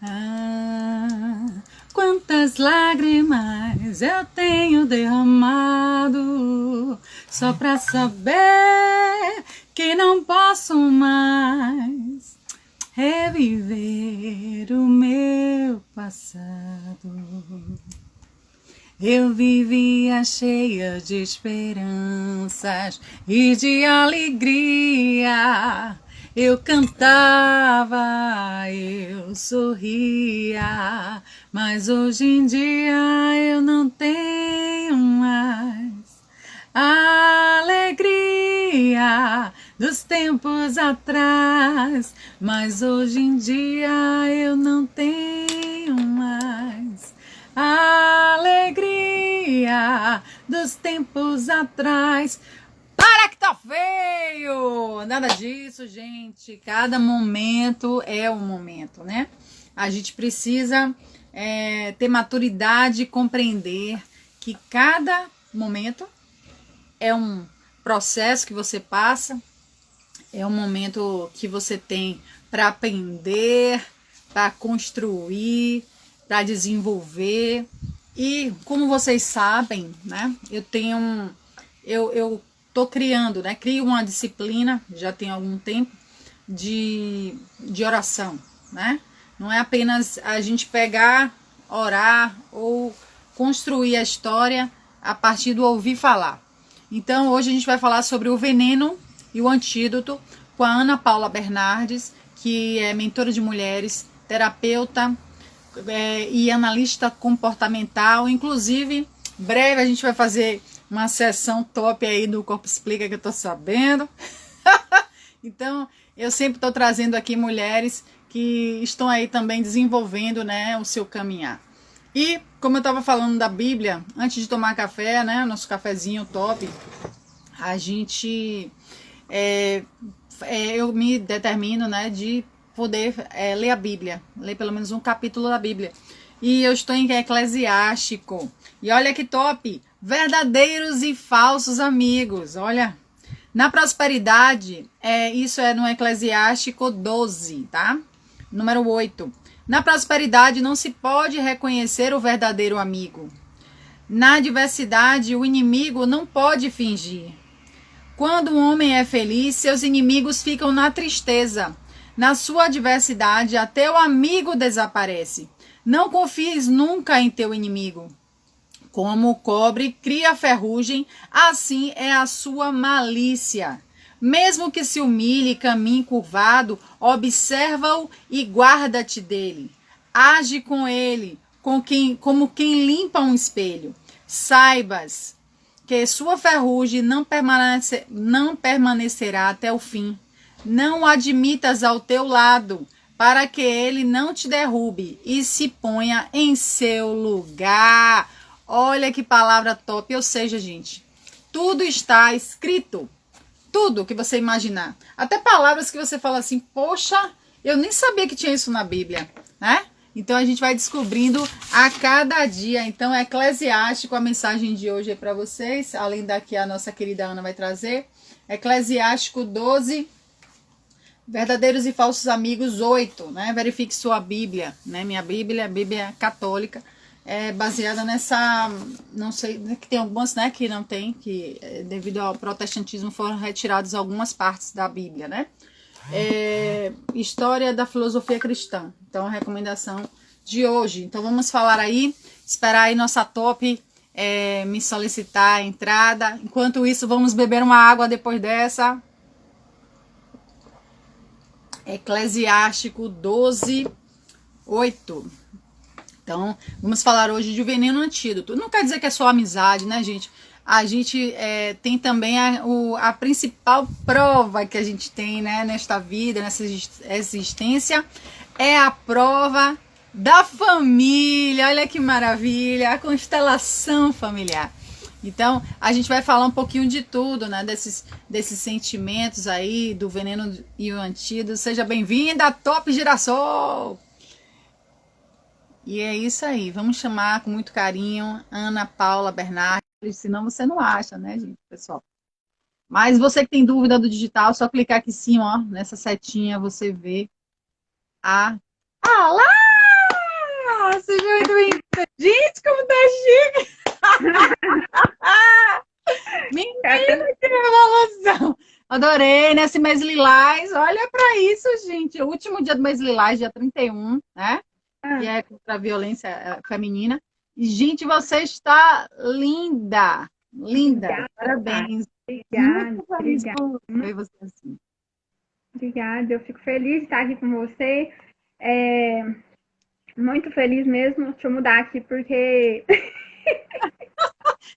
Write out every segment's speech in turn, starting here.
Ah, quantas lágrimas eu tenho derramado só pra saber que não posso mais reviver o meu passado. Eu vivia cheia de esperanças e de alegria. Eu cantava, eu sorria, mas hoje em dia eu não tenho mais a alegria dos tempos atrás, mas hoje em dia eu não tenho mais a alegria dos tempos atrás. Para que tá feio! Nada disso, gente. Cada momento é um momento, né? A gente precisa ter maturidade e compreender que cada momento é um processo que você passa, é um momento que você tem para aprender, para construir, para desenvolver. E como vocês sabem, né? Eu tô criando, né? Crio uma disciplina, já tem algum tempo, de oração, né? Não é apenas a gente pegar, orar ou construir a história a partir do ouvir falar. Então, hoje a gente vai falar sobre o veneno e o antídoto com a Ana Paula Bernardes, que é mentora de mulheres, terapeuta e analista comportamental. Inclusive, breve a gente vai fazer uma sessão top aí do Corpo Explica, que eu tô sabendo. Então, eu sempre estou trazendo aqui mulheres que estão aí também desenvolvendo, né, o seu caminhar. E, como eu estava falando da Bíblia, antes de tomar café, né, nosso cafezinho top, a gente, eu me determino, né, de poder ler a Bíblia, ler pelo menos um capítulo da Bíblia. E eu estou em Eclesiástico. E olha que top! Verdadeiros e falsos amigos. Olha, na prosperidade, isso é no Eclesiástico 12, tá? Número 8. Na prosperidade não se pode reconhecer o verdadeiro amigo. Na adversidade, o inimigo não pode fingir. Quando um homem é feliz, seus inimigos ficam na tristeza. Na sua adversidade, até o amigo desaparece. Não confies nunca em teu inimigo. Como o cobre cria ferrugem, assim é a sua malícia. Mesmo que se humilhe e caminhe curvado, observa-o e guarda-te dele. Age com ele, como quem limpa um espelho. Saibas que sua ferrugem não permanecerá até o fim. Não o admitas ao teu lado, para que ele não te derrube e se ponha em seu lugar. Olha que palavra top. Ou seja, gente, tudo está escrito. Tudo que você imaginar. Até palavras que você fala assim, poxa, eu nem sabia que tinha isso na Bíblia, né? Então a gente vai descobrindo a cada dia. Então é Eclesiástico, a mensagem de hoje é para vocês. Além da que a nossa querida Ana vai trazer. Eclesiástico 12, verdadeiros e falsos amigos 8, né? Verifique sua Bíblia, né? Minha Bíblia, a Bíblia católica. É baseada nessa, não sei, que tem algumas, né, que não tem, que devido ao protestantismo foram retiradas algumas partes da Bíblia, né? História da filosofia cristã. Então, a recomendação de hoje. Então, vamos falar aí, esperar aí nossa top me solicitar a entrada. Enquanto isso, vamos beber uma água depois dessa. Eclesiástico 12, 8. Então, vamos falar hoje de veneno antídoto. Não quer dizer que é só amizade, né, gente? A gente tem também a principal prova que a gente tem, né, nesta vida, nessa existência, é a prova da família. Olha que maravilha, a constelação familiar. Então, a gente vai falar um pouquinho de tudo, né, desses sentimentos aí, do veneno e o antídoto. Seja bem-vinda, Top Girassol! E é isso aí, vamos chamar com muito carinho Ana Paula Bernardes, senão você não acha, né, gente, pessoal? Mas você que tem dúvida do digital, só clicar aqui em cima, ó, nessa setinha, você vê a live! Seja muito bem-vinda. Gente, como tá chique! Menina, que revolução! Adorei, nesse mês Lilás. Olha para isso, gente. O último dia do mês Lilás, dia 31, né? Que é contra a violência feminina. E, gente, você está linda! Linda! Obrigada, Parabéns! obrigada, Muito feliz obrigada. por ver você assim. Obrigada, eu fico feliz de estar aqui com você. Muito feliz mesmo. Deixa eu mudar aqui, porque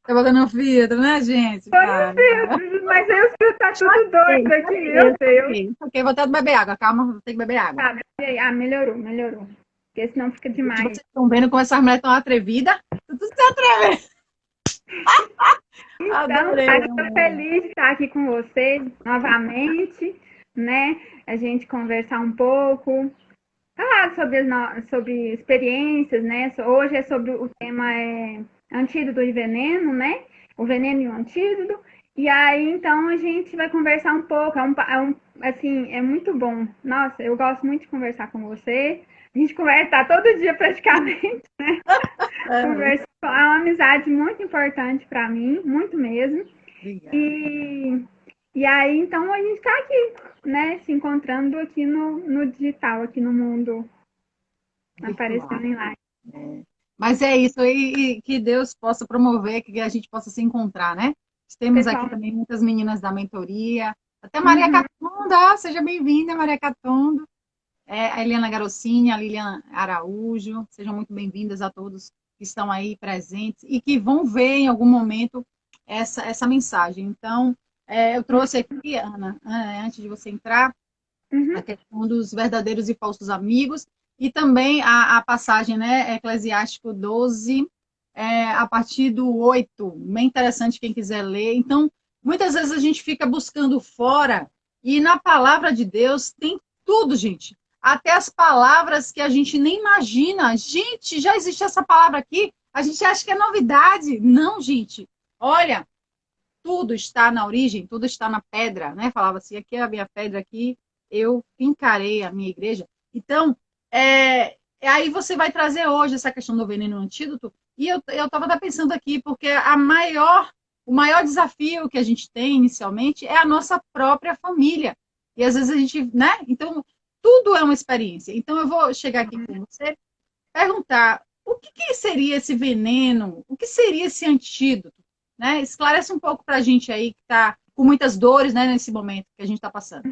Tá botando filtro, né, gente? foi no filtro, mas aí o filtro tá tudo doido aqui, meu Deus. Ok, vou até beber água. Calma, vou ter que beber água. Tá, melhorou, melhorou. Porque senão fica Gente, demais. vocês estão vendo como essas mulheres estão atrevidas? Tudo se atreve. Então, Adorei. tá, estou feliz de estar aqui com você novamente, né? A gente conversar um pouco, falar sobre experiências, né? Hoje é sobre o tema antídoto e veneno, né? O veneno e o antídoto. E aí, então, a gente vai conversar um pouco. Assim, é muito bom. Nossa, eu gosto muito de conversar com você. A gente conversa todo dia praticamente. Conversa, é uma amizade muito importante para mim, muito mesmo. Obrigada. E aí, então, a gente está aqui, né? Se encontrando aqui no digital, aqui no mundo, aparecendo em live. Mas é isso, e que Deus possa promover, que a gente possa se encontrar, né? Temos Pessoal, aqui também muitas meninas da mentoria, até Maria Catunda, seja bem-vinda, Maria Catunda, a Eliana Garocini, a Lilian Araújo, sejam muito bem-vindas a todos que estão aí presentes e que vão ver em algum momento essa mensagem. Então, eu trouxe aqui, Ana, antes de você entrar, a questão dos verdadeiros e falsos amigos, e também a passagem, né, Eclesiástico 12, a partir do 8, bem interessante quem quiser ler. Então, muitas vezes a gente fica buscando fora, e na palavra de Deus tem tudo, gente. Até as palavras que a gente nem imagina. Gente, já existe essa palavra aqui? A gente acha que é novidade. Não, gente. Olha, tudo está na origem, tudo está na pedra, né? Falava assim, aqui é a minha pedra, aqui eu fincarei a minha igreja. Então, aí você vai trazer hoje essa questão do veneno antídoto, e eu estava até pensando aqui, porque o maior desafio que a gente tem inicialmente é a nossa própria família. E às vezes a gente, né? Então, tudo é uma experiência. Então, eu vou chegar aqui com você, perguntar o que seria esse veneno, o que seria esse antídoto, né? Esclarece um pouco para a gente aí que está com muitas dores, né, nesse momento que a gente está passando.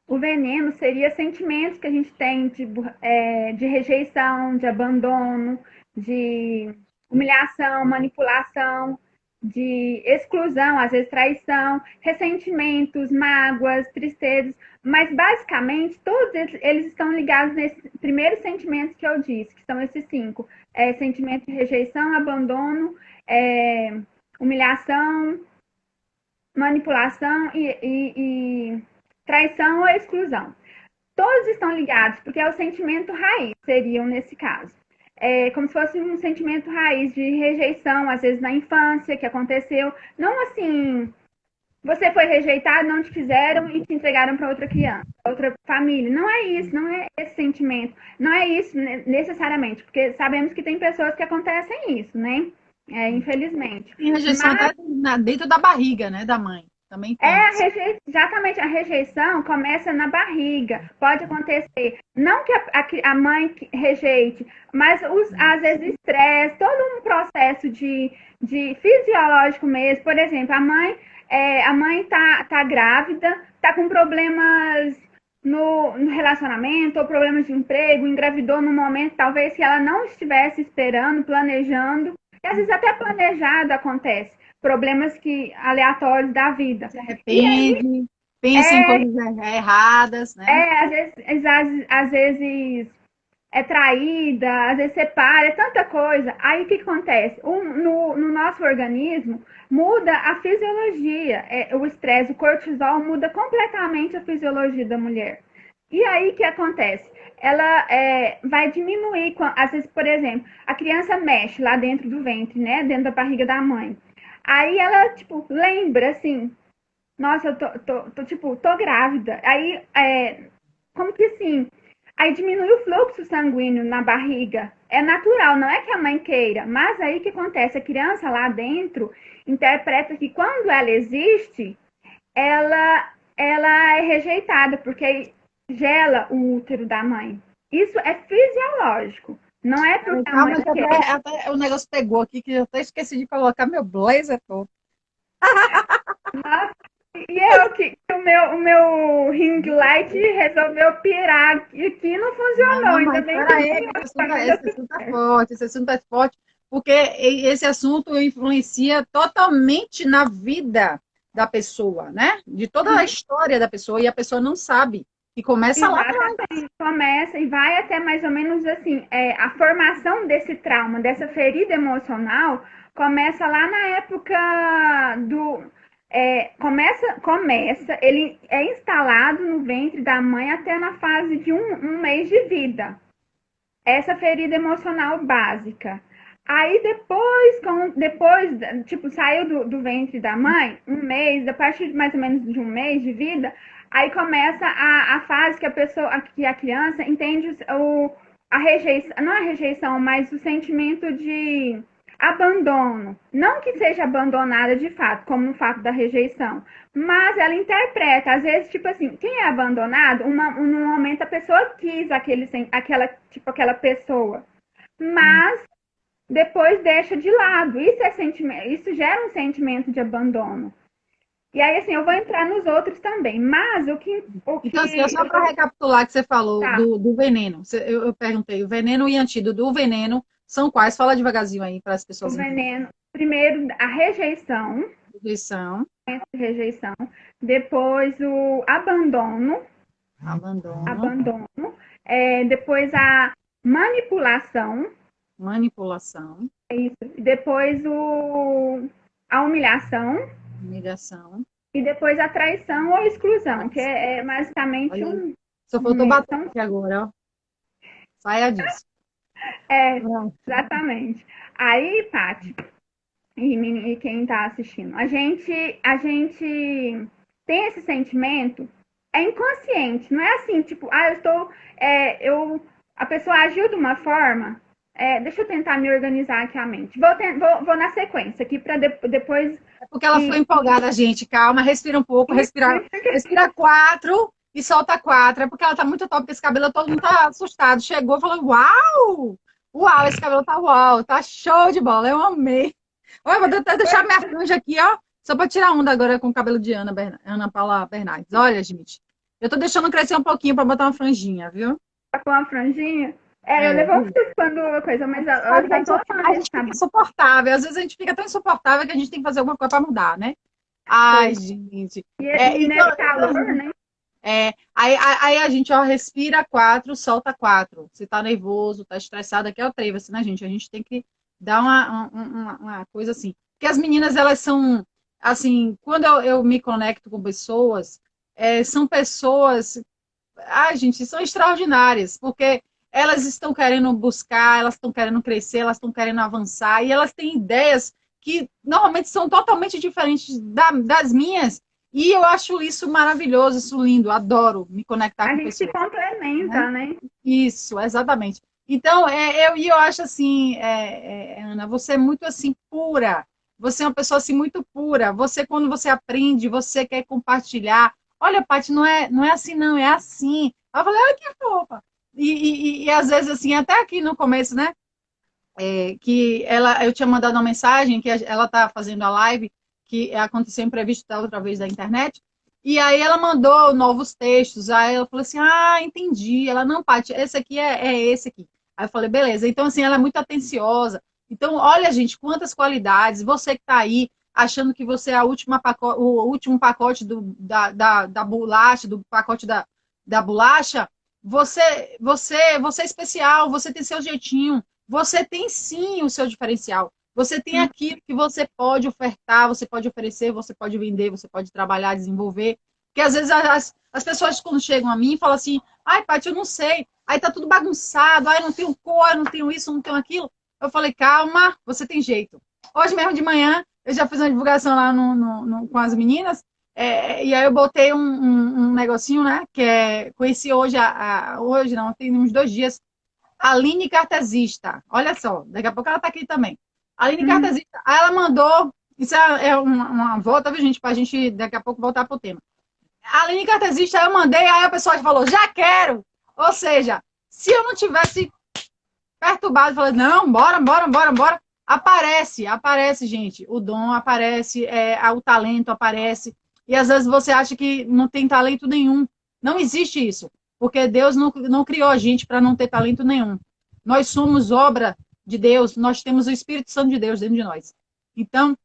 O veneno seria sentimentos que a gente tem de rejeição, de abandono, de humilhação, manipulação, de exclusão, às vezes traição, ressentimentos, mágoas, tristezas. Mas, basicamente, todos eles estão ligados nesses primeiros sentimentos que eu disse, que são esses 5. Sentimento de rejeição, abandono, humilhação, manipulação e traição ou exclusão. Todos estão ligados, porque é o sentimento raiz, seriam nesse caso. É como se fosse um sentimento raiz de rejeição, às vezes na infância, que aconteceu. Não assim, você foi rejeitado, não te quiseram e te entregaram para outra criança, outra família. Não é isso, não é esse sentimento. Não é isso necessariamente, porque sabemos que tem pessoas que acontecem isso, né? Infelizmente. Tem rejeição até dentro da barriga, né, da mãe. Também tem. Exatamente, a rejeição começa na barriga. Pode acontecer, não que a mãe rejeite, mas às vezes estresse, todo um processo de fisiológico mesmo. Por exemplo, a mãe tá grávida, tá com problemas no relacionamento, ou problemas de emprego, engravidou no momento, talvez que ela não estivesse esperando, planejando, e às vezes até planejado acontece. Problemas aleatórios da vida. Se arrepende, pensa em coisas erradas, né? Às vezes é traída, às vezes separa, é tanta coisa. Aí o que acontece? No nosso organismo muda a fisiologia, o estresse, o cortisol muda completamente a fisiologia da mulher. E aí o que acontece? Ela vai diminuir, às vezes, por exemplo, a criança mexe lá dentro do ventre, né? Dentro da barriga da mãe. Aí ela, tipo, lembra assim, nossa, eu tô grávida. Aí, como que assim? Aí diminui o fluxo sanguíneo na barriga. É natural, não é que a mãe queira. Mas aí o que acontece? A criança lá dentro interpreta que quando ela existe, ela é rejeitada, porque gela o útero da mãe. Isso é fisiológico. Não é porque a mãe Calma, que quer. até o negócio pegou aqui, que eu até esqueci de colocar meu blazer todo. Nossa, e eu que o meu ring light resolveu pirar e não funcionou. Não, Ainda mas bem que espera eu aí, fui que mas deu esse tudo assunto é certo. forte, esse assunto é forte, porque esse assunto influencia totalmente na vida da pessoa, né? De toda a história da pessoa, e a pessoa não sabe. E começa lá atrás. Exatamente. Começa e vai até mais ou menos assim, a formação desse trauma, dessa ferida emocional, começa lá na época do. Ele é instalado no ventre da mãe até na fase de um mês de vida. Essa ferida emocional básica. Aí depois, tipo, saiu do ventre da mãe, um mês, a partir de mais ou menos de um mês de vida, aí começa a fase que que a criança entende a rejeição, não a rejeição, mas o sentimento de abandono. Não que seja abandonada de fato, como no fato da rejeição, mas ela interpreta, às vezes, tipo assim, quem é abandonado, num momento a pessoa quis aquela pessoa, mas depois deixa de lado. Isso gera um sentimento de abandono. E aí, assim, eu vou entrar nos outros também, mas o Então, assim, que só para recapitular que você falou tá, do veneno. Eu perguntei, o veneno e antídoto do veneno são quais? Fala devagarzinho aí para as o pessoas entenderem. veneno, primeiro a rejeição, Eles são rejeição, depois o abandono, abandono, depois a manipulação, manipulação, depois a humilhação humilhação. e depois a traição ou exclusão, que Traição. é basicamente Olha aí. Só faltou bater são, aqui agora, ó. Saia disso. Pronto. exatamente. Aí, Paty, e quem está assistindo, a gente tem esse sentimento, é inconsciente, não é assim, tipo, a pessoa agiu de uma forma, deixa eu tentar me organizar aqui a mente. Vou na sequência aqui para depois. É porque ela foi empolgada, gente. Calma, respira um pouco, respira quatro e solta quatro. É porque ela tá muito top com esse cabelo, todo mundo tá assustado. Chegou falando, uau! Uau, esse cabelo tá uau, tá show de bola, eu amei. Olha, vou até deixar minha franja aqui, ó, só para tirar onda agora com o cabelo de Ana Paula Bernardes. Olha, gente, eu tô deixando crescer um pouquinho para botar uma franjinha, viu? Tá com uma franjinha. Eu É, levo um susto quando a coisa, mas eu já tô a gente fica insuportável. Às vezes a gente fica tão insuportável que a gente tem que fazer alguma coisa para mudar, né? Ai, gente. e nesse calor, né? Aí a gente, ó, respira quatro, solta quatro. Se tá nervoso, tá estressado, aqui é o trevo, assim, né, gente? A gente tem que dar uma coisa assim. Porque as meninas, elas são, assim, quando eu me conecto com pessoas, são pessoas, ai, gente, são extraordinárias, porque elas estão querendo buscar, elas estão querendo crescer, elas estão querendo avançar, e elas têm ideias que normalmente são totalmente diferentes das minhas, e eu acho isso maravilhoso, isso lindo, adoro me conectar A com gente se pessoas, né? complementa, né? Isso, exatamente. Então, eu acho assim, Ana, você é muito assim pura. Você é uma pessoa assim muito pura. Você, quando você aprende, você quer compartilhar. Olha, Paty, não é assim, não, é assim. Eu falei, olha que fofa. E às vezes, assim, até aqui no começo, né? Que eu tinha mandado uma mensagem que ela tá fazendo a live, que aconteceu imprevisto da outra vez da internet. E aí ela mandou novos textos. Aí ela falou assim: ah, entendi. Ela, não, Paty, esse aqui é esse aqui. Aí eu falei, beleza. Então, assim, ela é muito atenciosa. Então, olha, gente, quantas qualidades. Você que está aí achando que você é o último pacote da bolacha, do pacote da bolacha, você é especial, você tem seu jeitinho, você tem sim o seu diferencial. Você tem aquilo que você pode ofertar, você pode oferecer, você pode vender, você pode trabalhar, desenvolver. Porque às vezes as pessoas quando chegam a mim falam assim, ai, Paty, eu não sei. Aí tá tudo bagunçado, ai, não tenho cor, não tenho isso, não tenho aquilo. Eu falei, calma, você tem jeito. Hoje mesmo de manhã, eu já fiz uma divulgação lá com as meninas, E aí eu botei um negocinho, né? Conheci hoje, hoje não, tem uns 2 dias, a Aline Cartesista. Olha só, daqui a pouco ela tá aqui também. A Aline Uhum. Cartesista, aí ela mandou, isso é uma volta, viu, gente, pra gente daqui a pouco voltar pro tema. A Aline Cartesista, eu mandei, aí a pessoa falou, já quero! Ou seja, se eu não tivesse perturbado, falando, não, bora, bora, bora, bora. Aparece, gente. O dom aparece, o talento aparece. E às vezes você acha que não tem talento nenhum. Não existe isso. Porque Deus não criou a gente para não ter talento nenhum. Nós somos obra de Deus, nós temos o Espírito Santo de Deus dentro de nós. Então,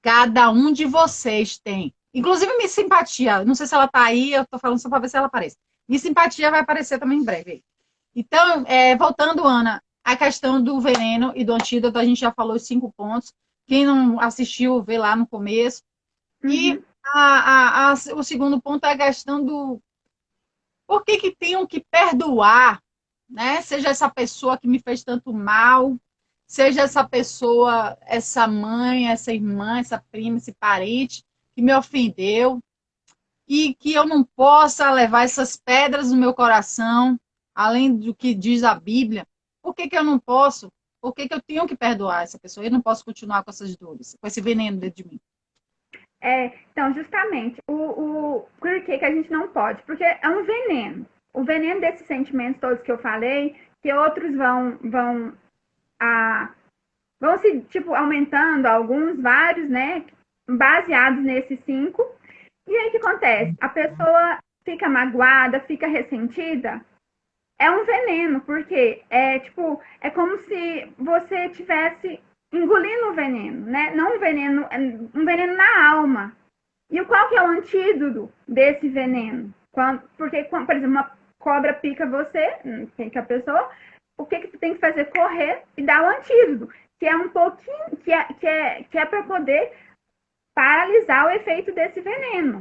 cada um de vocês tem. Inclusive, Miss Simpatia. Não sei se ela está aí, eu estou falando só para ver se ela aparece. Miss Simpatia vai aparecer também em breve. Então, voltando, Ana, a questão do veneno e do antídoto, a gente já falou os 5 pontos. Quem não assistiu, vê lá no começo. E Uhum. o segundo ponto é a questão do por que tenham que perdoar, né? Seja essa pessoa que me fez tanto mal, seja essa pessoa, essa mãe, essa irmã, essa prima, esse parente que me ofendeu, e que eu não possa levar essas pedras no meu coração, além do que diz a Bíblia. Por que eu não posso? Por que eu tenho que perdoar essa pessoa? Eu não posso continuar com essas dores, com esse veneno dentro de mim. Então, justamente, por que a gente não pode? Porque é um veneno. O veneno desses sentimentos todos que eu falei, que outros a, vão se, tipo, aumentando, alguns, vários, né? Baseados nesses 5. E aí o que acontece? A pessoa fica magoada, fica ressentida. É um veneno, porque é como se você tivesse engolindo o veneno, né? Não um veneno na alma. E qual que é o antídoto desse veneno? Porque, por exemplo, uma cobra pica você, pica a pessoa, o que você tem que fazer? Correr e dar o antídoto, que é um pouquinho, que é para poder paralisar o efeito desse veneno.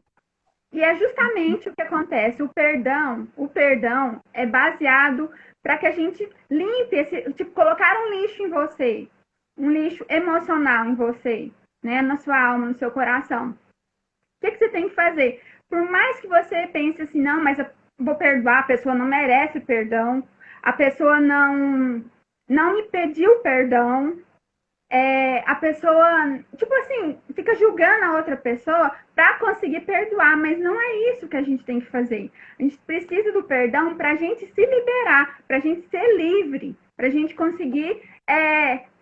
E é justamente o que acontece. O perdão é baseado para que a gente limpe tipo, colocar um lixo em você, um lixo emocional em você, né, na sua alma, no seu coração. O que você tem que fazer? Por mais que você pense assim, não, mas eu vou perdoar, a pessoa não merece perdão, a pessoa não me pediu perdão, a pessoa, tipo assim, fica julgando a outra pessoa para conseguir perdoar, mas não é isso que a gente tem que fazer. A gente precisa do perdão para a gente se liberar, para a gente ser livre, para a gente conseguir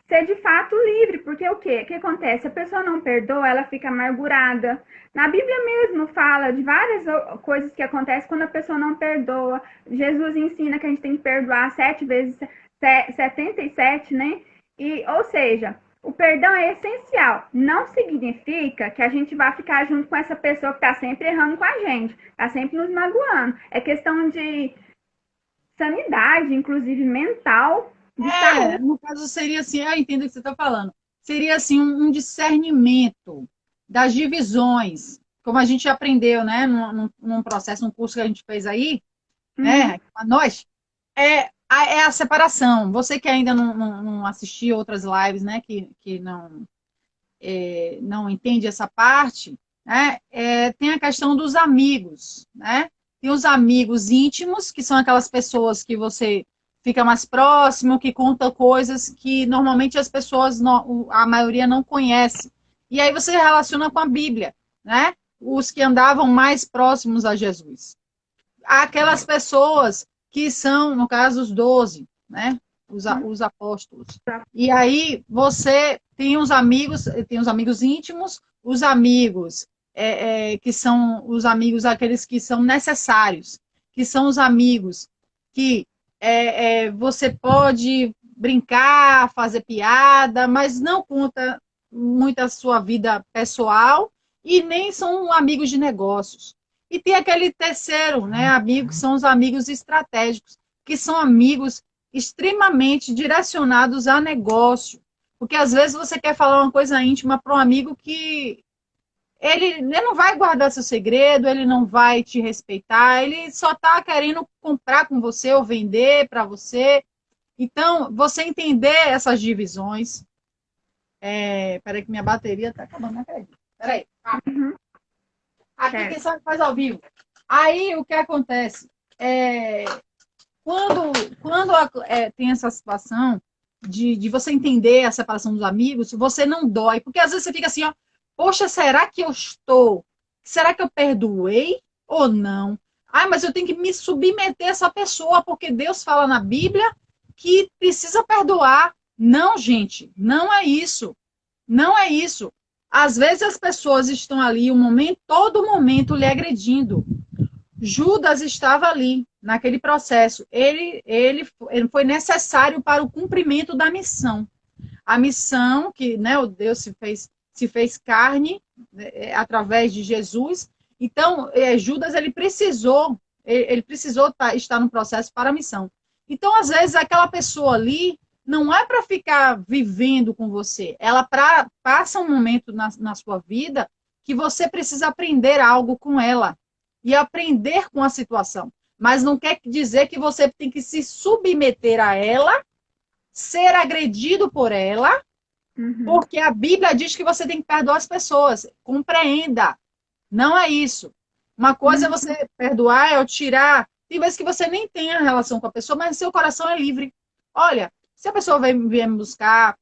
ser de fato livre, porque o quê? O que acontece? A pessoa não perdoa, ela fica amargurada. Na Bíblia mesmo fala de várias coisas que acontecem quando a pessoa não perdoa. Jesus ensina que a gente tem que perdoar 7 vezes 77, né? Ou seja, o perdão é essencial. Não significa que a gente vai ficar junto com essa pessoa que está sempre errando com a gente, está sempre nos magoando. É questão de sanidade, inclusive mental, de saúde. No caso, seria assim, eu entendo o que você está falando. Seria assim, um discernimento das divisões, como a gente aprendeu, né, num processo, num curso que a gente fez aí, Uhum. né, a nós, é a separação. Você que ainda não assistiu outras lives, né, que não entende essa parte, né, tem a questão dos amigos, né? Tem os amigos íntimos, que são aquelas pessoas que você fica mais próximo, que conta coisas que normalmente as pessoas, a maioria não conhece. E aí você relaciona com a Bíblia, né? Os que andavam mais próximos a Jesus. Aquelas pessoas que são, no caso, os 12, né? Os apóstolos. E aí você tem os amigos íntimos, os amigos que são os amigos aqueles que são necessários, que são os amigos que você pode brincar, fazer piada, mas não conta muito a sua vida pessoal e nem são amigos de negócios. E tem aquele terceiro, né, amigo, que são os amigos estratégicos, que são amigos extremamente direcionados a negócio. Porque às vezes você quer falar uma coisa íntima para um amigo que ele não vai guardar seu segredo, ele não vai te respeitar, ele só está querendo comprar com você ou vender para você. Então, você entender essas divisões. Peraí, que minha bateria está acabando, não acredito. Peraí. Uhum. Aqui quem sabe faz ao vivo. Aí o que acontece? Quando tem essa situação de você entender a separação dos amigos, você não dói. Porque às vezes você fica assim, ó, poxa, será que eu estou? Será que eu perdoei ou não? Ah, mas eu tenho que me submeter a essa pessoa, porque Deus fala na Bíblia que precisa perdoar. Não, gente, não é isso. Não é isso. Às vezes as pessoas estão ali, todo momento lhe agredindo. Judas estava ali, naquele processo. Ele foi necessário para o cumprimento da missão. A missão que, né, o Deus se fez carne através de Jesus. Então, Judas ele precisou estar no processo para a missão. Então, às vezes, aquela pessoa ali não é para ficar vivendo com você. Ela passa um momento na sua vida que você precisa aprender algo com ela e aprender com a situação. Mas não quer dizer que você tem que se submeter a ela, ser agredido por ela, porque a Bíblia diz que você tem que perdoar as pessoas. Compreenda. Não é isso. Uma coisa é você perdoar, é tirar. Tem vezes que você nem tem a relação com a pessoa, mas seu coração é livre. Olha, se a pessoa vier me buscar,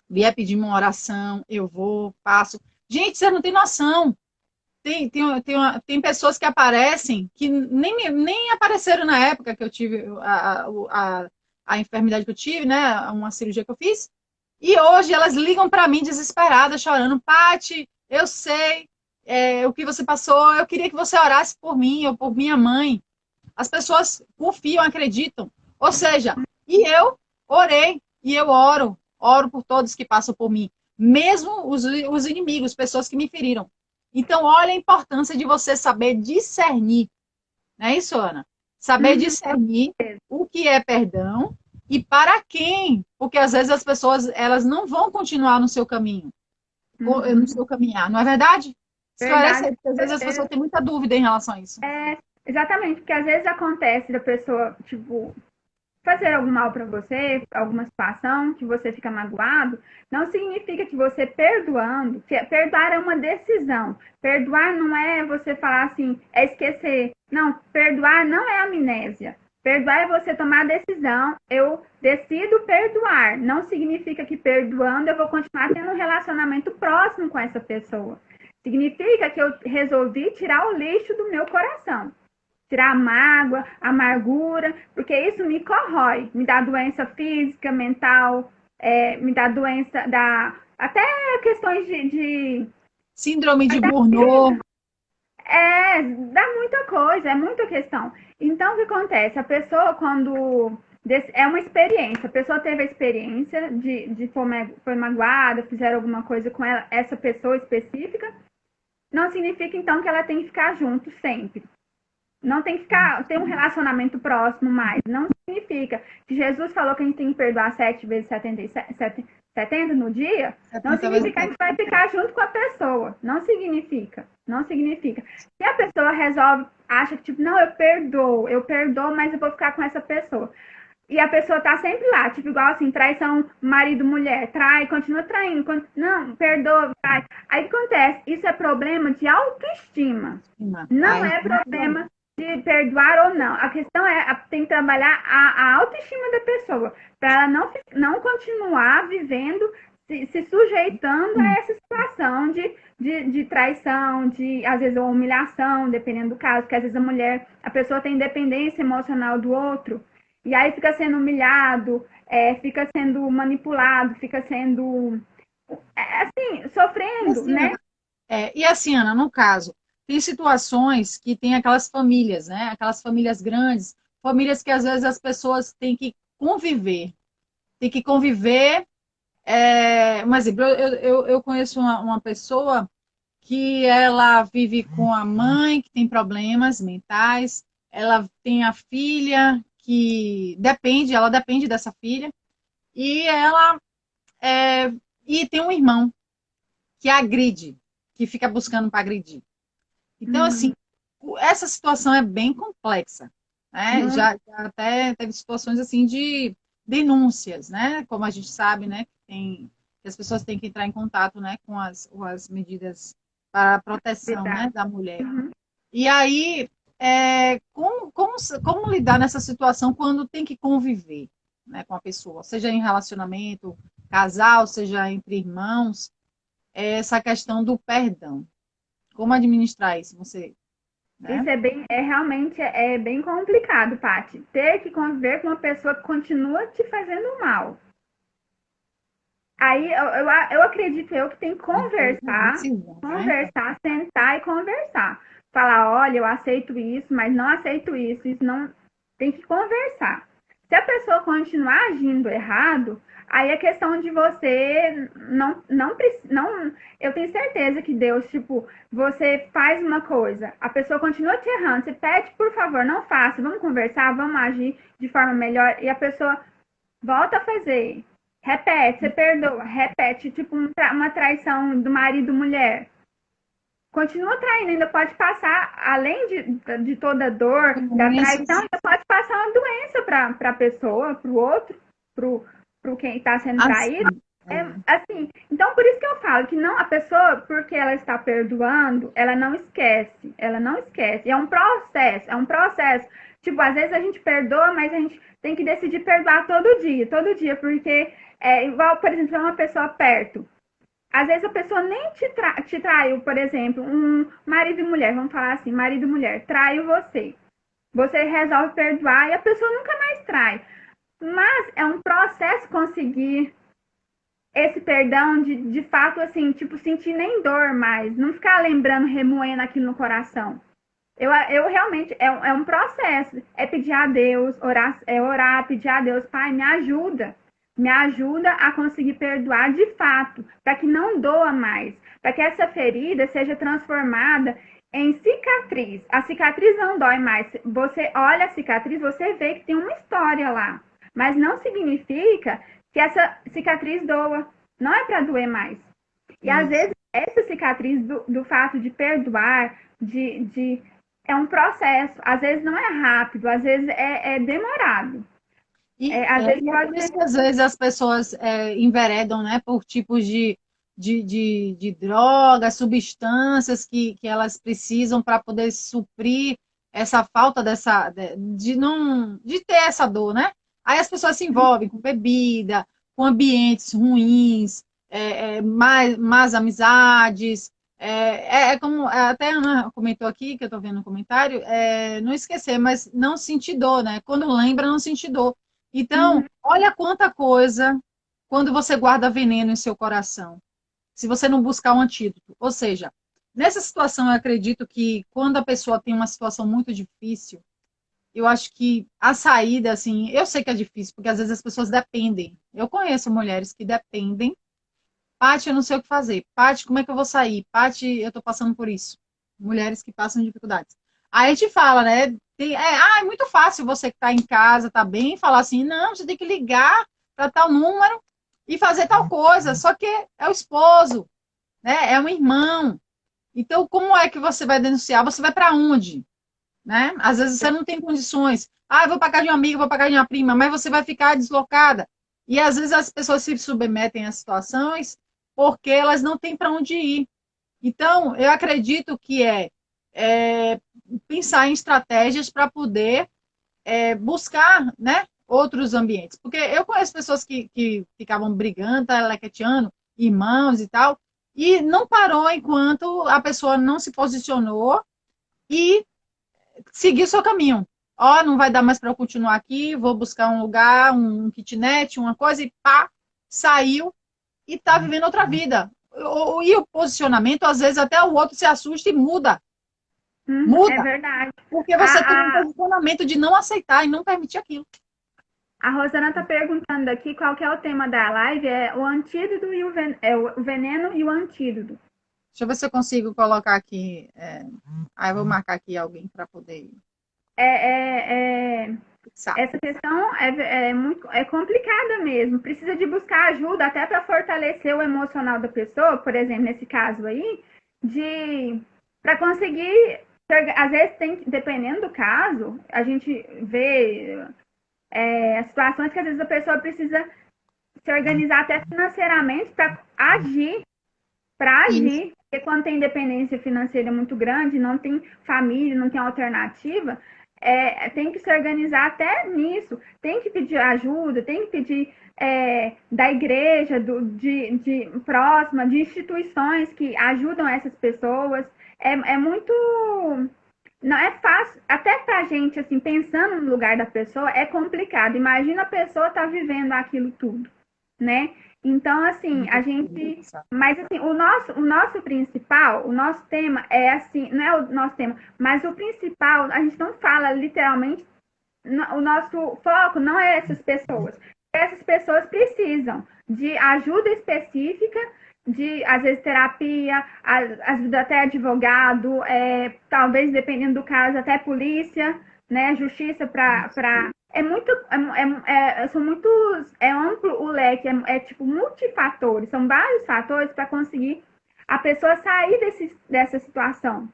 vier pedir uma oração, eu vou, passo. Gente, você não tem noção. Tem pessoas que aparecem que nem apareceram na época que eu tive a enfermidade que eu tive, né? Uma cirurgia que eu fiz. E hoje elas ligam para mim desesperadas, chorando. Pati, eu sei o que você passou. Eu queria que você orasse por mim ou por minha mãe. As pessoas confiam, acreditam. Ou seja, e eu orei e eu oro por todos que passam por mim, mesmo os inimigos, pessoas que me feriram. Então, olha a importância de você saber discernir. Não é isso, Ana? Saber discernir o que é perdão e para quem. Porque às vezes as pessoas elas não vão continuar no seu caminho, no seu caminhar, não é verdade? Esclarece, porque às vezes as pessoas têm muita dúvida em relação a isso. Exatamente, porque às vezes acontece da pessoa, tipo, fazer algum mal para você, alguma situação que você fica magoado, não significa que você perdoando, que perdoar é uma decisão. Perdoar não é você falar assim, é esquecer. Não, perdoar não é amnésia. Perdoar é você tomar a decisão, eu decido perdoar. Não significa que perdoando eu vou continuar tendo um relacionamento próximo com essa pessoa. Significa que eu resolvi tirar o lixo do meu coração. Tirar a mágoa, a amargura, porque isso me corrói, me dá doença física, mental, me dá doença, até questões de síndrome de Burnout. Dá muita coisa, é muita questão. Então, o que acontece? A pessoa, quando... É uma experiência. A pessoa teve a experiência de foi magoada, fizeram alguma coisa com ela, essa pessoa específica. Não significa, então, que ela tem que ficar junto sempre. Não tem que ter um relacionamento próximo mais. Não significa que Jesus falou que a gente tem que perdoar 7 vezes 70 no dia. Não significa que a gente vai ficar junto com a pessoa. Não significa. Não significa. Se a pessoa acha que, tipo, não, eu perdoo, mas eu vou ficar com essa pessoa. E a pessoa tá sempre lá, tipo, igual assim, traição marido-mulher, continua traindo, não, perdoa, trai. Aí o que acontece? Isso é problema de autoestima. Não é problema de perdoar ou não. A questão tem que trabalhar a autoestima da pessoa, para ela não continuar vivendo, se sujeitando a essa situação de traição, às vezes, humilhação, dependendo do caso, porque às vezes a pessoa tem dependência emocional do outro, e aí fica sendo humilhado, fica sendo manipulado, fica sendo, assim, sofrendo, assim, né? E assim, Ana, no caso, tem situações que tem aquelas famílias, né? Aquelas famílias grandes, famílias que às vezes as pessoas têm que conviver. Tem que conviver. Um exemplo, eu conheço uma pessoa que ela vive com a mãe que tem problemas mentais, ela tem a filha que ela depende dessa filha, e e tem um irmão que agride, que fica buscando para agredir. Então, assim, essa situação é bem complexa, né? Já até teve situações assim de denúncias, né? Como a gente sabe, né? Que as pessoas têm que entrar em contato, né? Com as medidas para a proteção, né, Verdade. da mulher. Uhum. E aí, como lidar nessa situação quando tem que conviver, né, com a pessoa, seja em relacionamento, casal, seja entre irmãos, essa questão do perdão. Como administrar isso? Você, né? Isso realmente é bem complicado, Paty. Ter que conviver com uma pessoa que continua te fazendo mal. Aí eu acredito que tem que Decisão, né? conversar, sentar e conversar. Falar, olha, eu aceito isso, mas não aceito isso. Isso não tem que conversar. Se a pessoa continuar agindo errado, aí é questão de você não. Eu tenho certeza que Deus, tipo, você faz uma coisa, a pessoa continua te errando, você pede, por favor, não faça, vamos conversar, vamos agir de forma melhor, e a pessoa volta a fazer. Repete, você perdoa, repete, tipo uma traição do marido mulher. Continua traindo, ainda pode passar, além de toda a dor, da traição, Doenças. ainda pode passar uma doença para a pessoa, para o outro, para quem está sendo traído. Assim, É, assim, então por isso que eu falo que não, a pessoa, porque ela está perdoando, ela não esquece, ela não esquece. É um processo, é um processo. Tipo, às vezes a gente perdoa, mas a gente tem que decidir perdoar todo dia, porque é igual, por exemplo, uma pessoa perto. Às vezes a pessoa nem te traiu, por exemplo, um marido e mulher, vamos falar assim, marido e mulher, traiu você. Você resolve perdoar e a pessoa nunca mais trai. Mas é um processo conseguir esse perdão de fato, assim, tipo, sentir nem dor mais, não ficar lembrando, remoendo aquilo no coração. Eu realmente, é um processo, é pedir a Deus, orar, pedir a Deus, Pai, me ajuda a conseguir perdoar de fato, para que não doa mais, para que essa ferida seja transformada em cicatriz. A cicatriz não dói mais. Você olha a cicatriz, você vê que tem uma história lá, mas não significa que essa cicatriz doa. Não é para doer mais. E às isso. vezes essa cicatriz do fato de perdoar, é um processo. Às vezes não é rápido, às vezes é demorado. Às vezes E é pode por ser. isso que às vezes as pessoas enveredam, né, por tipos de drogas, substâncias que elas precisam para poder suprir essa falta de ter essa dor, né? Aí as pessoas se envolvem com bebida, com ambientes ruins, más amizades. Como até a Ana comentou aqui, que eu estou vendo no comentário, não esquecer, mas não sentir dor, né? Quando lembra, não sentir dor. Então, Uhum, olha quanta coisa quando você guarda veneno em seu coração, se você não buscar um antídoto. Ou seja, nessa situação, eu acredito que quando a pessoa tem uma situação muito difícil, eu acho que a saída, assim, eu sei que é difícil, porque às vezes as pessoas dependem. Eu conheço mulheres que dependem. Paty, eu não sei o que fazer. Paty, como é que eu vou sair? Paty, eu tô passando por isso. Mulheres que passam dificuldades. Aí a gente fala, né? É muito fácil você que tá em casa, tá bem, falar assim, não, você tem que ligar para tal número e fazer tal coisa. Só que é o esposo, né? É um irmão. Então, como é que você vai denunciar? Você vai para onde? Né? Às vezes você não tem condições. Ah, eu vou para casa de uma amiga, vou para casa de uma prima, mas você vai ficar deslocada. E às vezes as pessoas se submetem a situações porque elas não têm para onde ir. Então, eu acredito que é pensar em estratégias para poder buscar, né, outros ambientes. Porque eu conheço pessoas que ficavam brigando, telequeteando, irmãos e tal, e não parou enquanto a pessoa não se posicionou e seguir o seu caminho. Ó, não vai dar mais para eu continuar aqui, vou buscar um lugar, um kitnet, uma coisa, e pá, saiu e está vivendo outra vida. E o posicionamento, às vezes, até o outro se assusta e muda. é Muda. verdade. Porque você tem um posicionamento de não aceitar e não permitir aquilo. A Rosana está perguntando aqui qual que é o tema da live. É o antídoto e o veneno e o antídoto. Deixa eu ver se eu consigo colocar aqui. Aí eu vou marcar aqui alguém para poder É, é, é, fixar. Essa questão muito complicada mesmo. Precisa de buscar ajuda até para fortalecer o emocional da pessoa, por exemplo, nesse caso aí, para conseguir. Às vezes tem, dependendo do caso, a gente vê situações que às vezes a pessoa precisa se organizar até financeiramente para agir, Isso. Porque quando tem dependência financeira muito grande, não tem família, não tem alternativa, tem que se organizar até nisso. Tem que pedir ajuda, tem que pedir da igreja, de próxima, de instituições que ajudam essas pessoas. É muito. Não é fácil, até pra gente, assim, pensando no lugar da pessoa, é complicado. Imagina a pessoa tá vivendo aquilo tudo, né? Então, assim, a gente. Mas, assim, o nosso principal, o nosso tema é assim, não é o nosso tema, mas o principal, a gente não fala literalmente, o nosso foco não é essas pessoas. Essas pessoas precisam de ajuda específica, de, às vezes, terapia, às vezes até advogado, talvez, dependendo do caso, até polícia, né? Justiça para é muito, são muitos, é amplo o leque, tipo multifatores, são vários fatores para conseguir a pessoa sair dessa situação.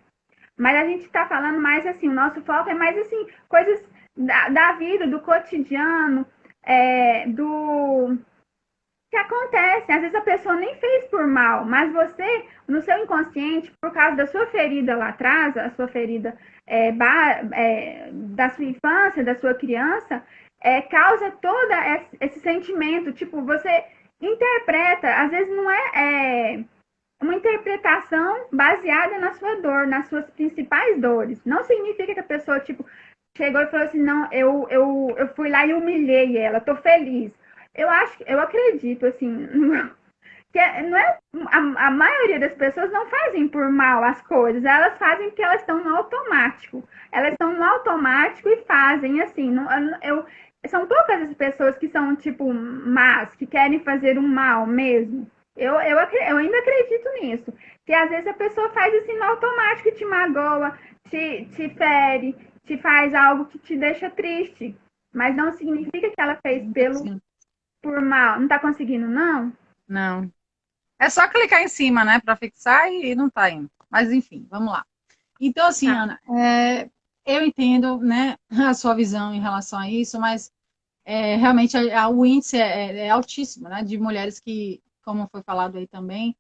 Mas a gente está falando mais assim, o nosso foco é mais assim, coisas da vida, do cotidiano, do que acontece. Às vezes a pessoa nem fez por mal, mas você, no seu inconsciente, por causa da sua ferida lá atrás, a sua ferida da sua infância, da sua criança, causa todo esse sentimento. Tipo, você interpreta, às vezes não é uma interpretação baseada na sua dor, nas suas principais dores. Não significa que a pessoa, tipo, chegou e falou assim, não, eu fui lá e humilhei ela, tô feliz. Eu acredito, assim, que não é, a maioria das pessoas não fazem por mal as coisas, elas fazem porque elas estão no automático. Elas estão no automático e fazem, assim, são poucas as pessoas que são, tipo, más, que querem fazer um mal mesmo. Eu ainda acredito nisso. Que às vezes a pessoa faz assim no automático, te magoa, te fere, te faz algo que te deixa triste. Mas não significa que ela fez por mal. Não tá conseguindo, não? Não. É só clicar em cima, né, para fixar e não tá indo. Mas enfim, vamos lá. Então, assim, Ana, eu entendo, né, a sua visão em relação a isso, mas realmente o índice é altíssimo, né, de mulheres que, como foi falado aí também,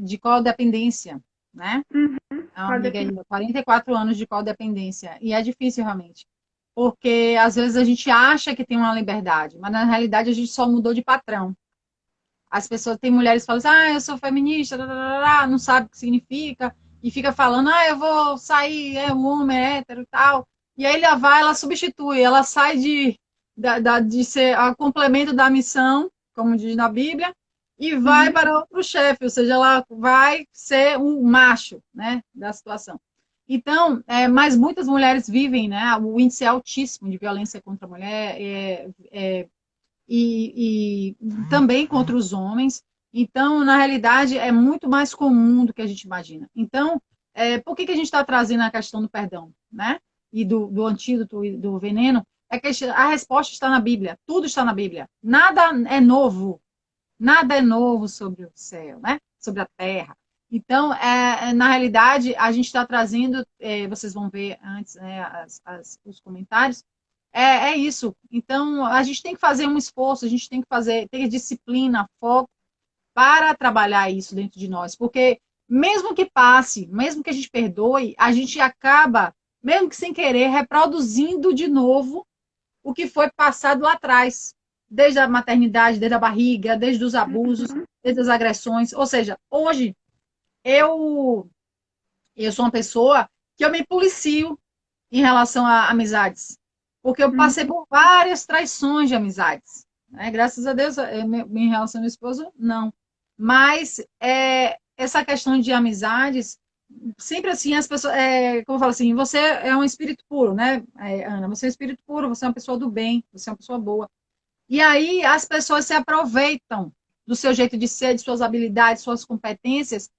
de codependência, né? Uhum. É uma amiga aí, 44 anos de codependência. E é difícil, realmente. Porque, às vezes, a gente acha que tem uma liberdade, mas, na realidade, a gente só mudou de patrão. As pessoas, tem mulheres que falam assim, eu sou feminista, não sabe o que significa, e fica falando, eu vou sair, um homem hétero e tal. E aí ela substitui, ela sai de ser a complemento da missão, como diz na Bíblia, e vai para outro chefe, ou seja, ela vai ser um macho, né, da situação. Então, mas muitas mulheres vivem, né, o índice é altíssimo de violência contra a mulher, e também contra os homens. Então, na realidade, é muito mais comum do que a gente imagina. Então, por que a gente está trazendo a questão do perdão, né? E do antídoto e do veneno? É que a resposta está na Bíblia. Tudo está na Bíblia. Nada é novo. Nada é novo sobre o céu, né? Sobre a terra. Então, na realidade, a gente está trazendo, vocês vão ver antes, né, os comentários, isso. Então, a gente tem que fazer um esforço, a gente tem que ter disciplina, foco para trabalhar isso dentro de nós. Porque mesmo que passe, mesmo que a gente perdoe, a gente acaba, mesmo que sem querer, reproduzindo de novo o que foi passado lá atrás. Desde a maternidade, desde a barriga, desde os abusos, desde as agressões. Ou seja, hoje, eu sou uma pessoa que eu me policio em relação a amizades. Porque eu passei por várias traições de amizades. Né? Graças a Deus, em relação ao meu esposo, não. Mas essa questão de amizades, sempre assim, as pessoas, como eu falo assim, você é um espírito puro, né, Ana? Você é um espírito puro, você é uma pessoa do bem, você é uma pessoa boa. E aí as pessoas se aproveitam do seu jeito de ser, de suas habilidades, suas competências,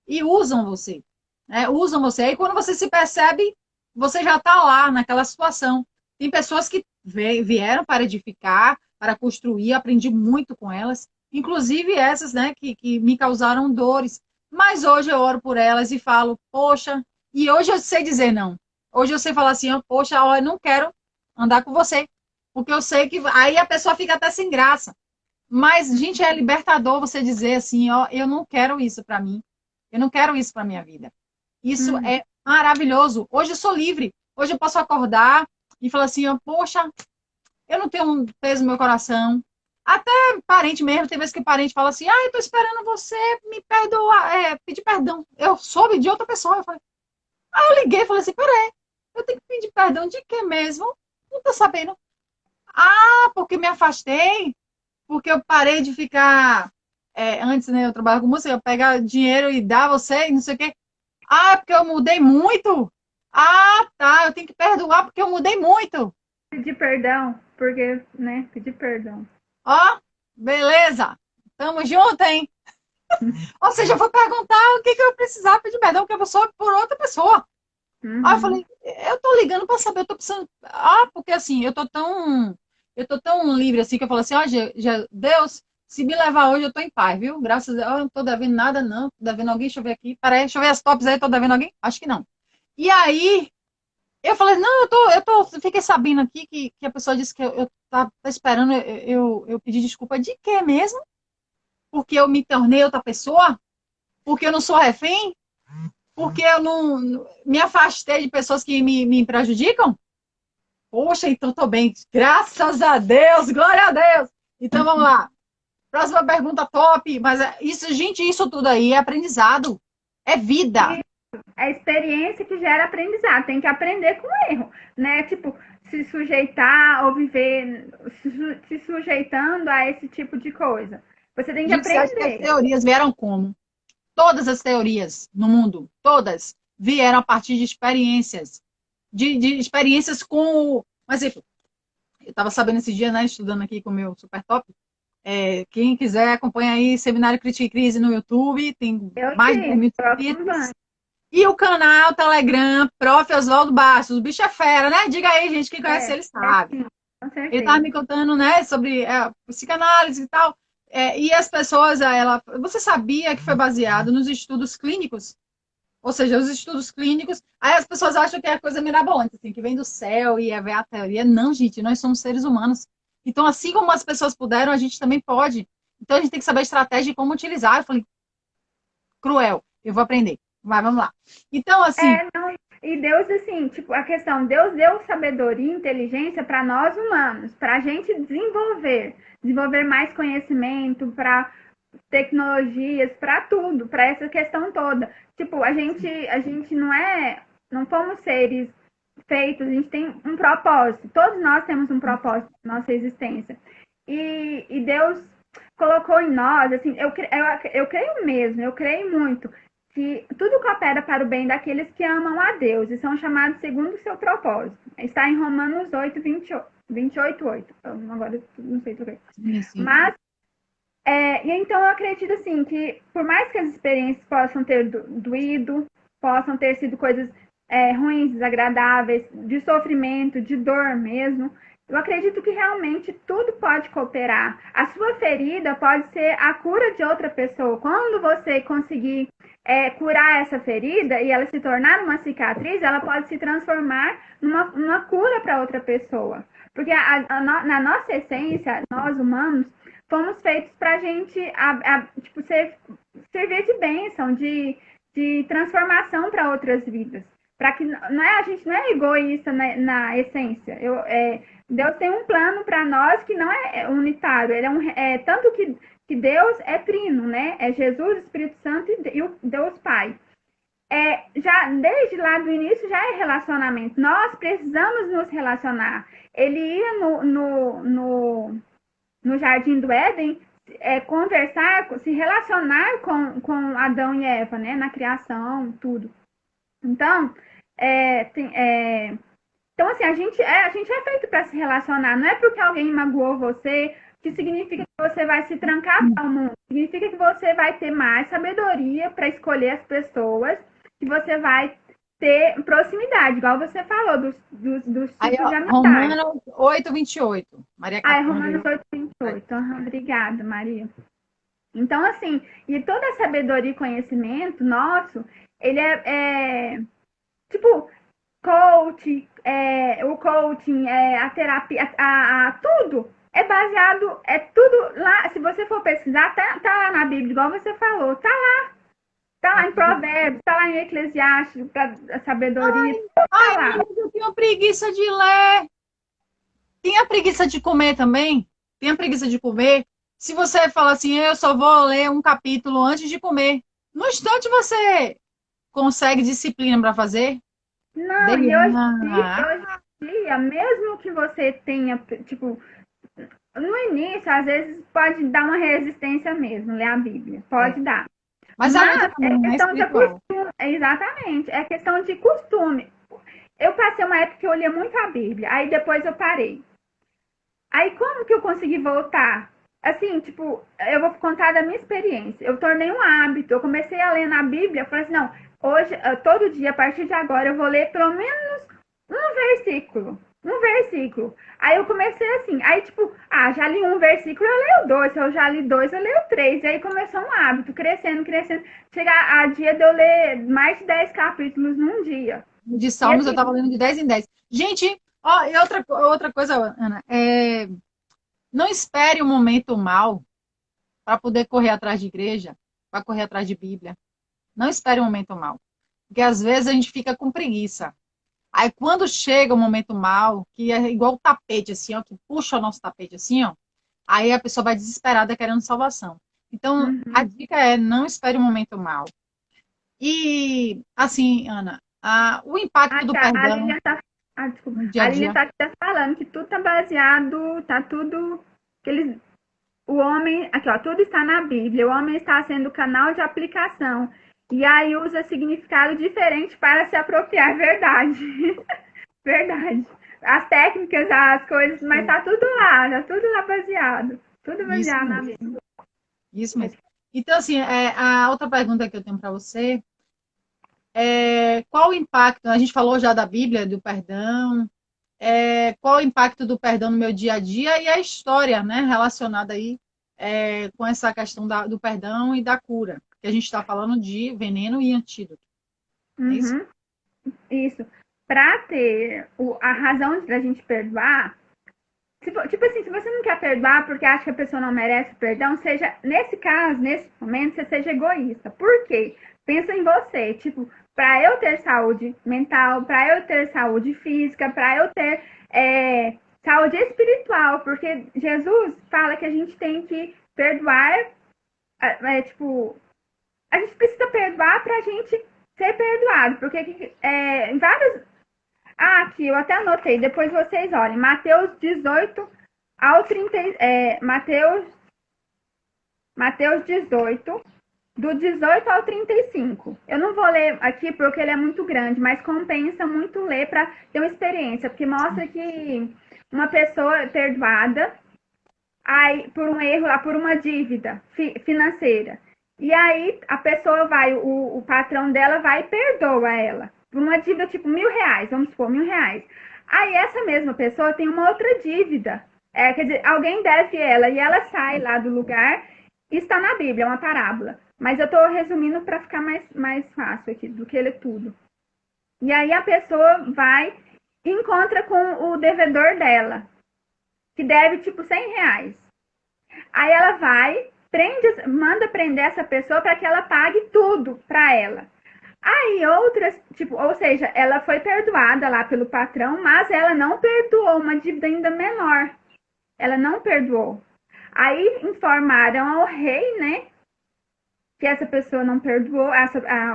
e usam você. Né? Usam você. Aí quando você se percebe, você já está lá naquela situação. Tem pessoas que vieram para edificar, para construir, aprendi muito com elas, inclusive essas, né, que me causaram dores. Mas hoje eu oro por elas e falo, poxa, e hoje eu sei dizer não. Hoje eu sei falar assim, poxa, eu não quero andar com você, porque eu sei que aí a pessoa fica até sem graça. Mas, gente, é libertador você dizer assim, eu não quero isso para mim. Eu não quero isso para minha vida. Isso é maravilhoso. Hoje eu sou livre. Hoje eu posso acordar e falar assim, poxa, eu não tenho um peso no meu coração. Até parente mesmo, tem vezes que o parente fala assim, eu tô esperando você me perdoar, pedir perdão. Eu soube de outra pessoa. Eu falei, eu liguei e falei assim, peraí, eu tenho que pedir perdão de quê mesmo? Não tô sabendo. Porque me afastei, porque eu parei de ficar. Antes, né, eu trabalhava com música, eu pegar dinheiro e dar a você, e não sei o quê. É porque eu mudei muito. Tá, eu tenho que perdoar porque eu mudei muito. Pedir perdão, porque, né, pedir perdão. Beleza. Tamo junto, hein? Ou seja, eu vou perguntar o que eu precisar pedir perdão, porque eu sou por outra pessoa. Eu falei, eu tô ligando para saber, eu tô precisando. Porque assim, eu tô tão livre assim que eu falo assim, Deus, se me levar hoje, eu tô em paz, viu? Graças a Deus, eu não tô devendo nada, não. Tô devendo alguém, deixa eu ver aqui. Peraí, deixa eu ver as tops aí, tô devendo alguém? Acho que não. E aí, eu falei, não, fiquei sabendo aqui que a pessoa disse que eu tava esperando eu pedir desculpa de quê mesmo? Porque eu me tornei outra pessoa? Porque eu não sou refém? Porque eu não me afastei de pessoas que me prejudicam? Poxa, então tô bem. Graças a Deus, glória a Deus. Então vamos lá. Próxima pergunta top. Mas isso, gente, isso tudo aí é aprendizado. É vida. É experiência que gera aprendizado. Tem que aprender com o erro, né? Tipo, se sujeitar ou viver se sujeitando a esse tipo de coisa. Você tem que Gente, você acha que as aprender. teorias vieram como? Todas as teorias no mundo, todas, vieram a partir de experiências. De experiências com. Por exemplo, eu estava sabendo esse dia, né, estudando aqui com o meu super top. Quem quiser, acompanha aí Seminário Crítica e Crise no YouTube, tem Eu mais de 10 sim, mil inscritos. E o canal Telegram, Prof. Oswaldo Bastos, o bicho é fera, né? Diga aí, gente, quem conhece ele sabe. sim, com Ele estava certeza. me contando, né, sobre psicanálise e tal. E as pessoas, você sabia que foi baseado nos estudos clínicos? Ou seja, os estudos clínicos, aí as pessoas acham que é coisa mirabolante, assim, que vem do céu e ver a teoria. Não, gente, nós somos seres humanos. Então, assim como as pessoas puderam, a gente também pode. Então, a gente tem que saber a estratégia e como utilizar. Eu falei, cruel, eu vou aprender. Vamos lá. Então, assim, Não, e Deus, assim, tipo, a questão, Deus deu sabedoria e inteligência para nós humanos, para a gente desenvolver mais conhecimento, para tecnologias, para tudo, para essa questão toda. Tipo, a gente não fomos seres feitos, a gente tem um propósito. Todos nós temos um propósito na nossa existência. E Deus colocou em nós, assim, eu creio mesmo, eu creio muito que tudo coopera para o bem daqueles que amam a Deus e são chamados segundo o seu propósito. Está em Romanos 8, 28, 8. Agora não sei troquei. sim. Mas, e então eu acredito assim que por mais que as experiências possam ter doído, possam ter sido coisas ruins, desagradáveis, de sofrimento, de dor mesmo, eu acredito que realmente tudo pode cooperar. A sua ferida pode ser a cura de outra pessoa. Quando você conseguir curar essa ferida e ela se tornar uma cicatriz, ela pode se transformar numa cura para outra pessoa. Porque na nossa essência, nós humanos, fomos feitos para a gente tipo, servir de bênção, de transformação para outras vidas. Para que a gente não é egoísta na essência. Deus tem um plano para nós que não é unitário. Ele tanto que Deus é trino, né? É Jesus, o Espírito Santo e o Deus Pai. Já desde lá do início já é relacionamento. Nós precisamos nos relacionar. Ele ia no Jardim do Éden conversar, se relacionar com Adão e Eva, né? Na criação, tudo. Então, então assim, a gente é feito para se relacionar. Não é porque alguém magoou você que significa que você vai se trancar ao mundo. Significa que você vai ter mais sabedoria para escolher as pessoas, que você vai ter proximidade, igual você falou, dos tipos aí, de amizade. Romanos 8, 28. Maria Romanos 8, 28. Obrigada, Maria. Então, assim, e toda a sabedoria e conhecimento nosso, ele tipo, o coaching, a terapia, tudo é baseado, tudo lá, se você for pesquisar, tá lá na Bíblia, igual você falou, tá lá. Tá lá em Provérbios, tá lá em Eclesiastes, para a sabedoria. Ai, Tá lá. mas eu tenho preguiça de ler. Tinha preguiça de comer também? Tinha preguiça de comer? Se você fala assim, eu só vou ler um capítulo antes de comer, no instante você consegue disciplina para fazer? Não, e Deliana. hoje em dia, mesmo que você tenha, tipo, no início, às vezes pode dar uma resistência mesmo, ler a Bíblia. É. Pode dar. Mas a luta Mas é também é questão de espiritual. costume. Exatamente. É questão de costume. Eu passei uma época que eu lia muito a Bíblia. Aí depois eu parei. Aí como que eu consegui voltar? Assim, tipo, eu vou contar da minha experiência. Eu tornei um hábito. Eu comecei a ler na Bíblia. Eu falei assim, não, hoje, todo dia, a partir de agora, eu vou ler pelo menos um versículo. Um versículo. Aí eu comecei assim. Aí, tipo, já li um versículo, eu leio dois. Se eu já li dois, eu leio três. E aí começou um hábito, crescendo, crescendo. Chegar a dia de eu ler mais de 10 capítulos num dia. De E Salmos eu assim, estava lendo de 10 em 10. Gente, ó, e outra coisa, Ana, não espere um momento mal para poder correr atrás de igreja, para correr atrás de Bíblia. Não espere um momento mal. Porque às vezes a gente fica com preguiça. Aí quando chega o momento mal, que é igual o tapete, assim, ó, que puxa o nosso tapete assim, ó, aí a pessoa vai desesperada querendo salvação. Então, a dica é não espere um momento mal. E, assim, Ana, o impacto do a perdão Lilian tá. Desculpa. no dia a A Lilian dia. tá falando que tudo tá baseado, tá tudo. Que eles, o homem. Aqui, ó, tudo está na Bíblia. O homem está sendo canal de aplicação. E aí usa significado diferente para se apropriar. Verdade. Verdade. As técnicas, as coisas, mas tá tudo lá baseado. Tudo Isso baseado na mesmo. Bíblia. Isso mesmo. Então, assim, a outra pergunta que eu tenho para você qual o impacto? A gente falou já da Bíblia, do perdão. Qual o impacto do perdão no meu dia a dia e a história, né, relacionada aí com essa questão do perdão e da cura? Que a gente está falando de veneno e antídoto. É isso? Uhum, isso. Para ter a razão da gente perdoar, tipo assim, se você não quer perdoar porque acha que a pessoa não merece perdão, seja, nesse caso, nesse momento, você seja egoísta. Por quê? Pensa em você, tipo, para eu ter saúde mental, para eu ter saúde física, para eu ter saúde espiritual, porque Jesus fala que a gente tem que perdoar, tipo, a gente precisa perdoar pra gente ser perdoado, porque em vários. Aqui, eu até anotei, depois vocês olhem. Mateus 18 ao 30. Mateus 18, do 18 ao 35. Eu não vou ler aqui porque ele é muito grande, mas compensa muito ler para ter uma experiência, porque mostra que uma pessoa é perdoada aí, por um erro, por uma dívida financeira. E aí a pessoa vai, o patrão dela vai e perdoa ela. Por uma dívida tipo R$ 1.000, vamos supor, R$ 1.000. Aí essa mesma pessoa tem uma outra dívida. Quer dizer, alguém deve ela e ela sai lá do lugar. Está na Bíblia, é uma parábola. Mas eu estou resumindo para ficar mais fácil aqui do que ler tudo. E aí a pessoa vai e encontra com o devedor dela, que deve tipo R$ 100. Aí ela vai, manda prender essa pessoa para que ela pague tudo para ela. Aí outras, tipo, ou seja, ela foi perdoada lá pelo patrão, mas ela não perdoou uma dívida ainda menor. Ela não perdoou. Aí informaram ao rei, né, que essa pessoa não perdoou,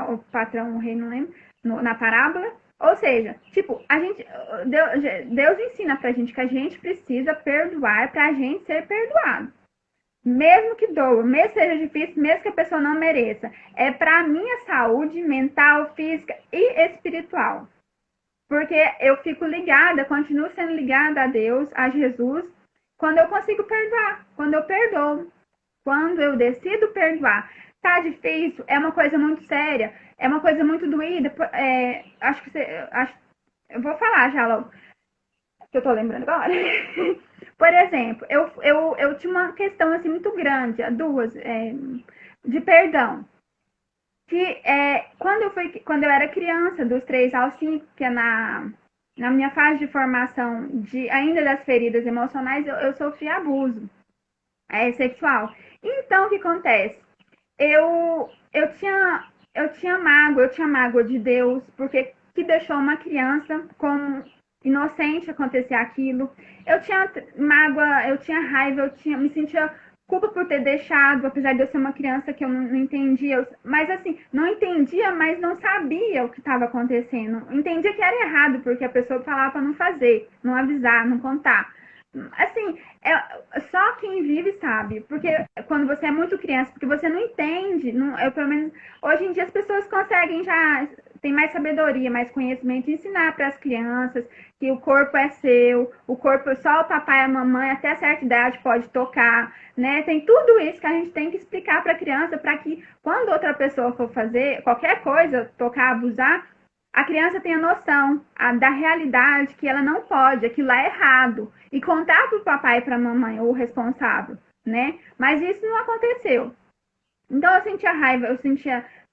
o patrão, o rei, não lembro, na parábola. Ou seja, tipo, Deus ensina pra gente que a gente precisa perdoar pra gente ser perdoado. Mesmo que doa, mesmo que seja difícil, mesmo que a pessoa não mereça. É para a minha saúde mental, física e espiritual. Porque eu fico ligada, continuo sendo ligada a Deus, a Jesus, quando eu consigo perdoar, quando eu perdoo, quando eu decido perdoar. Tá difícil, é uma coisa muito séria, é uma coisa muito doída. Eu vou falar já logo, que eu tô lembrando agora. Por exemplo, eu tinha uma questão assim muito grande, duas, de perdão. Que quando eu era criança, dos 3 aos 5, que é na minha fase de formação ainda das feridas emocionais, eu sofri abuso sexual. Então, o que acontece? Eu tinha. eu tinha mágoa de Deus, porque que deixou uma criança como inocente acontecer aquilo. Eu tinha mágoa, eu tinha raiva, me sentia culpa por ter deixado, apesar de eu ser uma criança que eu não entendia. Mas assim, não entendia, mas não sabia o que estava acontecendo. Entendia que era errado, porque a pessoa falava para não fazer, não avisar, não contar. Assim, só quem vive sabe. Porque quando você é muito criança, porque você não entende, não, eu pelo menos. Hoje em dia as pessoas conseguem já. Tem mais sabedoria, mais conhecimento, ensinar para as crianças que o corpo é seu, o corpo só o papai e a mamãe até certa idade pode tocar, né? Tem tudo isso que a gente tem que explicar para a criança, para que quando outra pessoa for fazer qualquer coisa, tocar, abusar, a criança tenha noção da realidade, que ela não pode, aquilo lá é errado. E contar para o papai e para a mamãe, o responsável, né? Mas isso não aconteceu. Então eu sentia raiva,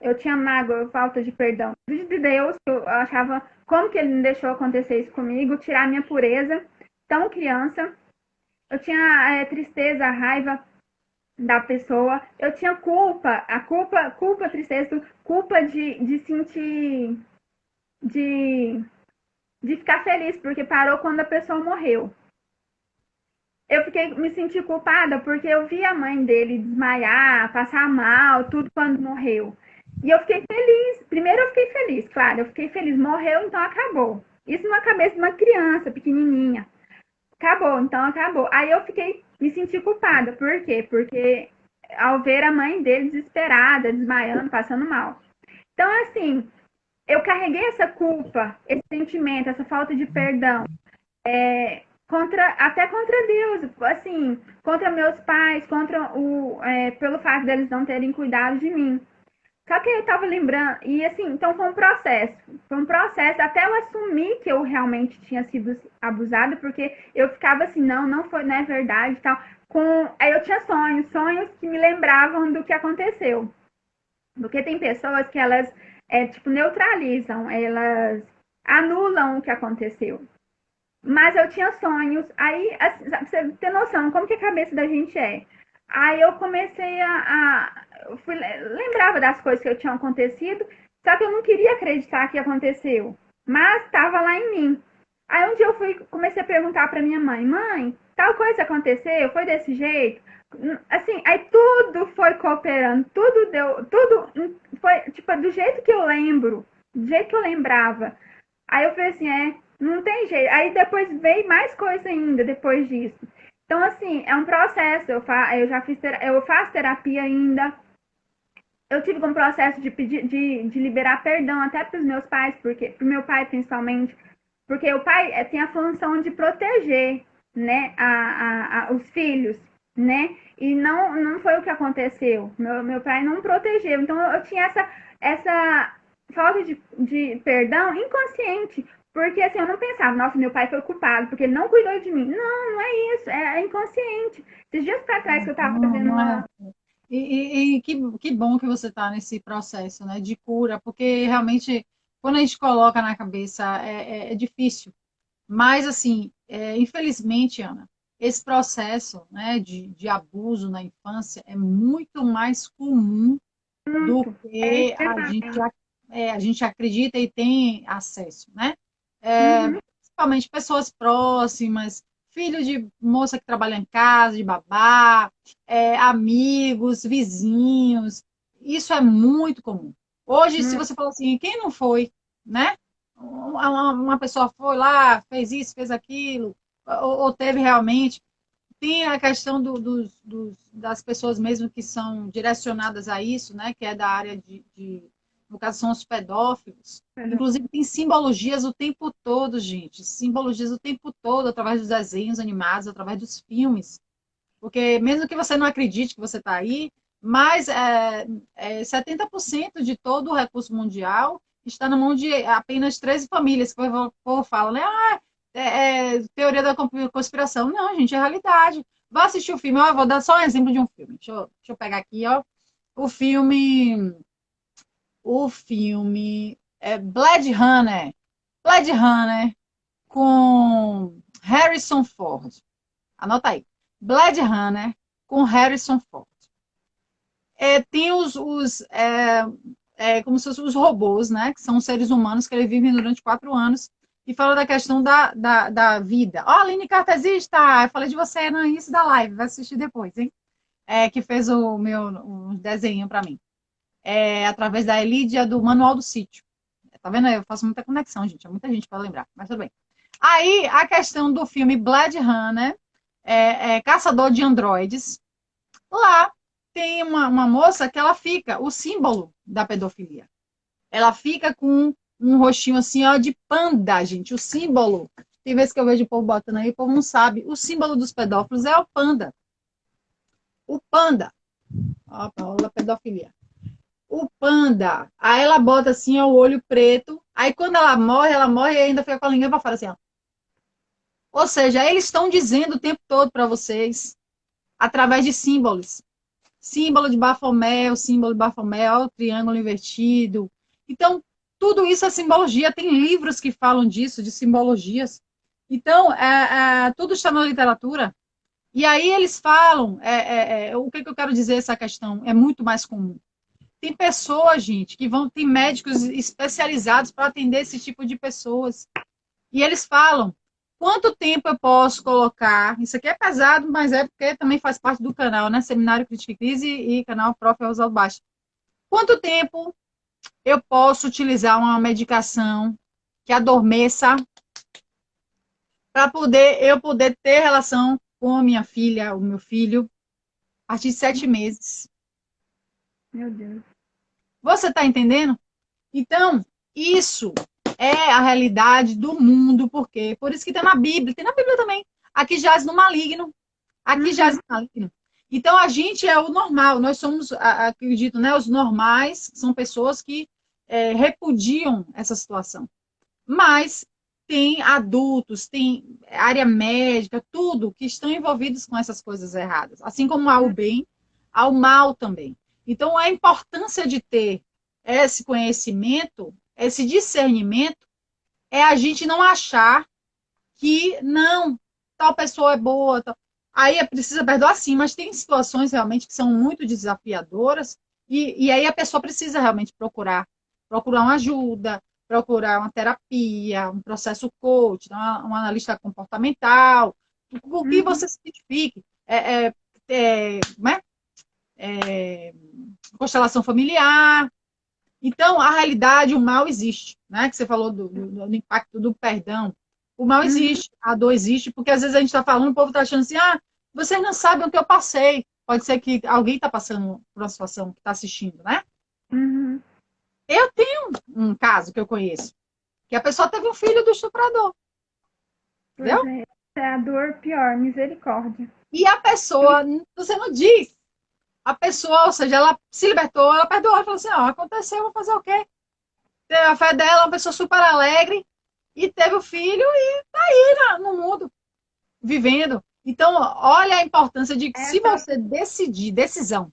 eu tinha mágoa, falta de perdão de Deus, eu achava como que ele me deixou acontecer isso comigo, tirar a minha pureza, tão criança. Eu tinha tristeza, raiva da pessoa, eu tinha culpa, tristeza, culpa de sentir, de, de ficar feliz, porque parou quando a pessoa morreu. Me senti culpada porque eu vi a mãe dele desmaiar, passar mal, tudo quando morreu. E eu fiquei feliz. Primeiro eu fiquei feliz, claro, eu fiquei feliz. Morreu, então acabou. Isso na cabeça de uma criança pequenininha. Acabou, então acabou. Aí me senti culpada. Por quê? Porque ao ver a mãe dele desesperada, desmaiando, passando mal. Então, assim, eu carreguei essa culpa, esse sentimento, essa falta de perdão. Até contra Deus, assim, contra meus pais, pelo fato deles não terem cuidado de mim. Só que eu tava lembrando, e assim, então foi um processo até eu assumir que eu realmente tinha sido abusada, porque eu ficava assim, não foi, não é verdade e tal. Aí eu tinha sonhos que me lembravam do que aconteceu. Porque tem pessoas que elas, tipo, neutralizam, elas anulam o que aconteceu. Mas eu tinha sonhos. Aí, assim, pra você ter noção, como que a cabeça da gente é. Aí eu comecei lembrava das coisas que tinham acontecido, só que eu não queria acreditar que aconteceu. Mas estava lá em mim. Aí um dia comecei a perguntar para minha mãe, tal coisa aconteceu? Foi desse jeito? Assim, aí tudo foi cooperando, tudo foi, tipo, do jeito que eu lembro, do jeito que eu lembrava. Aí eu falei assim, não tem jeito. Aí depois veio mais coisa ainda depois disso. Então, assim, é um processo. Eu faço terapia ainda. Eu tive um processo de liberar perdão até para os meus pais, para o meu pai principalmente, porque o pai tem a função de proteger, né, os filhos, né? E não foi o que aconteceu. Meu pai não protegeu. Então eu tinha essa falta de perdão inconsciente. Porque assim, eu não pensava, nossa, meu pai foi culpado, porque ele não cuidou de mim. Não é isso, é inconsciente. Esses dias para trás que eu estava fazendo uma. E que bom que você está nesse processo, né, de cura, porque realmente, quando a gente coloca na cabeça, é difícil. Mas, assim, infelizmente, Ana, esse processo, né, de abuso na infância é muito mais comum do Muito. que a gente acredita e tem acesso, né? Uhum. Principalmente pessoas próximas, filho de moça que trabalha em casa, de babá, amigos, vizinhos. Isso é muito comum. Hoje, se você falar assim, quem não foi, né? Uma pessoa foi lá, fez isso, fez aquilo, ou teve realmente. Tem a questão das pessoas mesmo que são direcionadas a isso, né? Que é da área no caso, são os pedófilos. Inclusive, tem simbologias o tempo todo, gente. Simbologias o tempo todo, através dos desenhos animados, através dos filmes. Porque mesmo que você não acredite que você está aí, mas 70% de todo o recurso mundial está na mão de apenas 13 famílias, que o povo fala, né? Teoria da conspiração. Não, gente, é realidade. Vá assistir o filme. Eu vou dar só um exemplo de um filme. Deixa eu pegar aqui, ó. O filme. O filme é Blade Runner. Blade Runner com Harrison Ford. Anota aí. Blade Runner com Harrison Ford. Tem como se fossem os robôs, né? Que são os seres humanos que eles vivem durante 4 anos. E fala da questão da vida. Ó, Aline Cartesista, eu falei de você no início da live, vai assistir depois, hein? Que fez o desenho para mim. Através da Elídia do Manual do Sítio. Tá vendo? Eu faço muita conexão, gente. É muita gente para lembrar, mas tudo bem. Aí, a questão do filme Blade Runner, Caçador de Androides. Lá tem uma moça que ela fica, o símbolo da pedofilia. Ela fica com um rostinho assim, ó, de panda, gente. O símbolo. Tem vezes que eu vejo o povo botando aí, o povo não sabe. O símbolo dos pedófilos é o panda. O panda. Ó, a pedofilia. O panda. Aí ela bota assim, ó, o olho preto. Aí quando ela morre e ainda fica com a língua pra fora assim, ó. Ou seja, eles estão dizendo o tempo todo para vocês, através de símbolos. Símbolo de Bafomé, o símbolo de Bafomé, ó, o triângulo invertido. Então, tudo isso é simbologia. Tem livros que falam disso, de simbologias. Então, tudo está na literatura. E aí eles falam, o que eu quero dizer essa questão? É muito mais comum. Tem pessoas, gente, tem médicos especializados para atender esse tipo de pessoas. E eles falam, quanto tempo eu posso colocar? Isso aqui é pesado, mas é porque também faz parte do canal, né? Seminário Crítica e Crise e canal Prof. Rosaldo Baixo. Quanto tempo eu posso utilizar uma medicação que adormeça para eu poder ter relação com a minha filha, o meu filho, a partir de 7 meses? Meu Deus. Você está entendendo? Então, isso é a realidade do mundo, porque por isso que tem na Bíblia também. Aqui jaz no maligno, aqui jaz no maligno. Então a gente é o normal, nós somos, acredito, né, os normais, são pessoas que repudiam essa situação. Mas tem adultos, tem área médica, tudo que estão envolvidos com essas coisas erradas. Assim como há o bem, há o mal também. Então a importância de ter esse conhecimento, esse discernimento, é a gente não achar que não, tal pessoa é boa, tal. Aí precisa perdoar sim, mas tem situações realmente que são muito desafiadoras e aí a pessoa precisa realmente procurar uma ajuda, procurar uma terapia, um processo coach, um analista comportamental, o que você se identifique. Como constelação familiar. Então, a realidade, o mal existe, né? Que você falou do impacto do perdão. O mal existe, a dor existe, porque às vezes a gente está falando, o povo está achando assim, vocês não sabem o que eu passei. Pode ser que alguém está passando por uma situação que está assistindo, né? Uhum. Eu tenho um caso que eu conheço, que a pessoa teve um filho do estuprador. Entendeu? Pois é a dor pior, misericórdia. E a pessoa, você não diz. A pessoa, ou seja, ela se libertou, ela perdoou, ela falou assim, aconteceu, vou fazer o quê? A fé dela, uma pessoa super alegre, e teve o filho e tá aí no mundo, vivendo. Então, olha a importância de que se você decidir, decisão.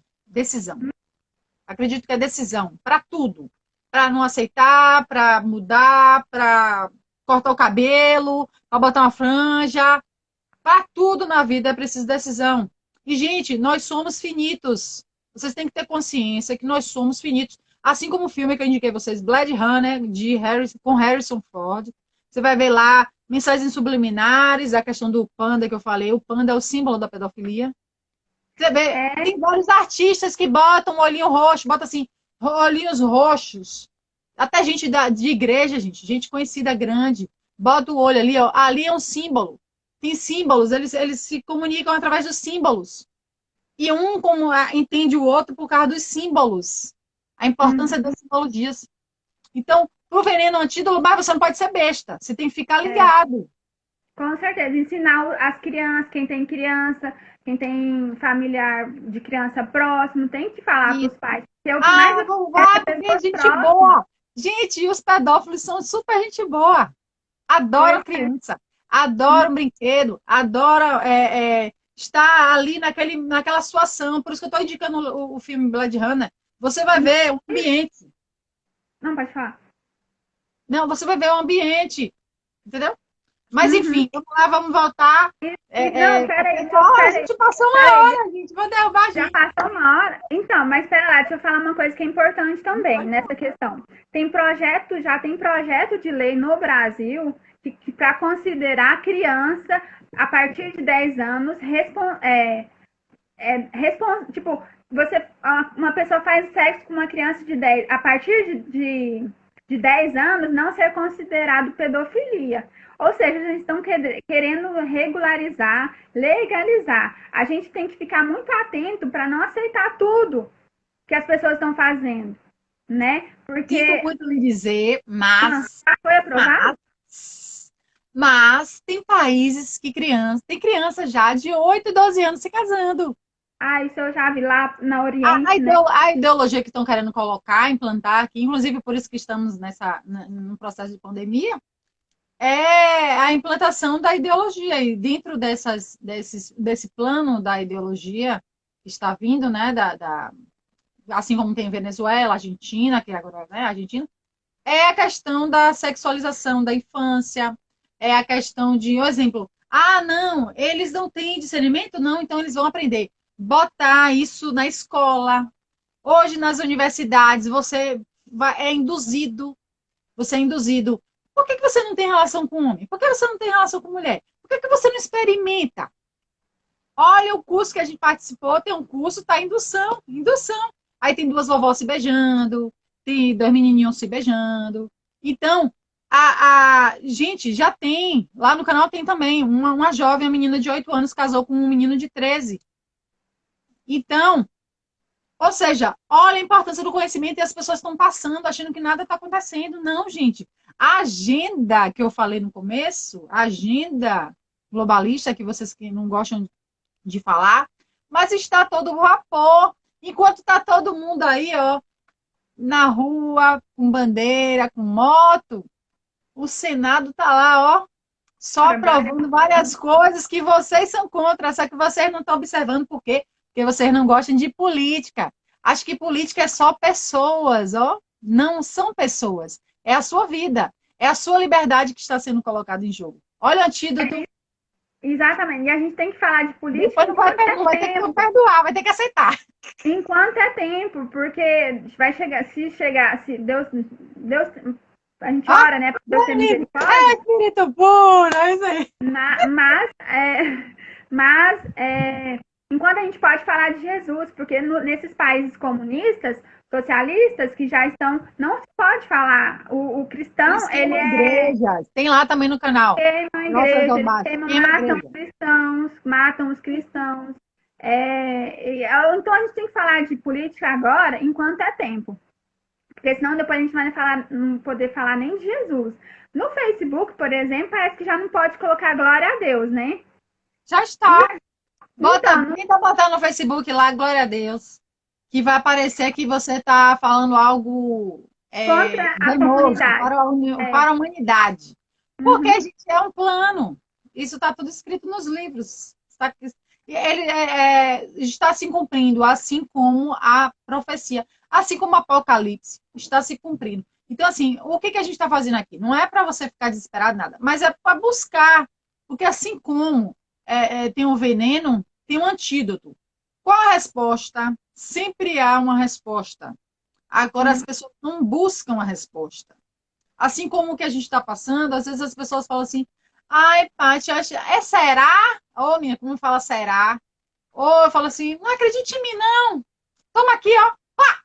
Acredito que é decisão, para tudo. Para não aceitar, para mudar, para cortar o cabelo, para botar uma franja. Para tudo na vida é preciso decisão. E, gente, nós somos finitos. Vocês têm que ter consciência que nós somos finitos. Assim como o filme que eu indiquei a vocês, Blade Runner, com Harrison Ford. Você vai ver lá mensagens subliminares, a questão do panda que eu falei. O panda é o símbolo da pedofilia. Você vê, tem vários artistas que botam olhinho roxo, botam assim, olhinhos roxos. Até gente de igreja, gente conhecida grande, bota o olho ali, ó. Ali é um símbolo. Tem símbolos, eles se comunicam através dos símbolos. E um entende o outro por causa dos símbolos. A importância das simbologias. Então, pro veneno antídoto, mas você não pode ser besta. Você tem que ficar ligado. Com certeza. Ensinar as crianças, quem tem familiar de criança próximo, tem que falar para os pais. Gente boa. Gente, os pedófilos são super gente boa. Adoram criança. Adoram brinquedo. Adoram estar ali naquela situação. Por isso que eu estou indicando o filme Blade Runner. Você vai ver um ambiente. Não, pode falar. Não, você vai ver um ambiente. Entendeu? Mas, enfim, vamos lá, vamos voltar. Não, peraí. A gente passou uma hora, gente. gente, vou derrubar a Já gente. passou uma hora. Então, mas espera lá, deixa eu falar uma coisa que é importante também nessa questão. Já tem projeto de lei no Brasil que para considerar criança a partir de 10 anos, tipo, uma pessoa faz sexo com uma criança de 10, a partir de 10 anos, não ser considerado pedofilia. Ou seja, eles estão querendo regularizar, legalizar. A gente tem que ficar muito atento para não aceitar tudo que as pessoas estão fazendo, né? Porque Sinto muito lhe dizer, mas já foi aprovado? Mas tem países que tem criança já de 8, 12 anos se casando. Ah, isso eu já vi lá na Oriente, né? A ideologia que estão querendo colocar, implantar aqui, inclusive por isso que estamos no processo de pandemia, é a implantação da ideologia. E dentro desse plano da ideologia que está vindo, né, assim como tem Venezuela, Argentina, que agora é Argentina, é a questão da sexualização da infância, é a questão de, por exemplo, não, eles não têm discernimento, não, então eles vão aprender. Botar isso na escola. Hoje, nas universidades, você é induzido. Por que você não tem relação com homem? Por que você não tem relação com mulher? Por que você não experimenta? Olha o curso que a gente participou, tem um curso, tá indução, indução. Aí tem duas vovós se beijando, tem dois menininhos se beijando. Então, gente, já tem, lá no canal tem também, uma jovem, uma menina de 8 anos, casou com um menino de 13. Então, ou seja, olha a importância do conhecimento e as pessoas estão passando, achando que nada está acontecendo. Não, gente. A agenda que eu falei no começo, a agenda globalista, que vocês que não gostam de falar, mas está todo vapor. Enquanto está todo mundo aí, ó, na rua, com bandeira, com moto, o Senado está lá, ó, só aprovando várias coisas que vocês são contra, só que vocês não estão observando por quê? Porque vocês não gostam de política. Acho que política é só pessoas, ó. Não são pessoas. É a sua vida. É a sua liberdade que está sendo colocada em jogo. Olha o antídoto. Exatamente. E a gente tem que falar de política. Depois não vai ter que perdoar, vai ter que aceitar. Enquanto é tempo, porque se Deus, a gente ora, né? Para Deus ter misericórdia. É, espírito puro, é isso aí. Mas enquanto a gente pode falar de Jesus, porque nesses países comunistas, socialistas, que já estão, não se pode falar. O cristão, ele igrejas. Tem lá também no canal. Queima igreja, matam os cristãos. Então a gente tem que falar de política agora, enquanto é tempo. Porque senão depois a gente não poder falar nem de Jesus. No Facebook, por exemplo, parece que já não pode colocar glória a Deus, né? Já está. Tenta botar no Facebook lá, glória a Deus. Que vai aparecer que você está falando algo contra a comunidade. Para a humanidade. Porque a gente é um plano. Isso está tudo escrito nos livros. Ele está se cumprindo, assim como a profecia, assim como o Apocalipse está se cumprindo. Então, assim, o que a gente está fazendo aqui? Não é para você ficar desesperado, nada, mas é para buscar. Porque assim como tem um veneno, tem um antídoto. Qual a resposta? Sempre há uma resposta. Agora, as pessoas não buscam a resposta. Assim como o que a gente está passando, às vezes as pessoas falam assim, ai, Paty, será? Ou minha, como fala será? Ou eu falo assim, não acredite em mim, não. Toma aqui, ó. Pá!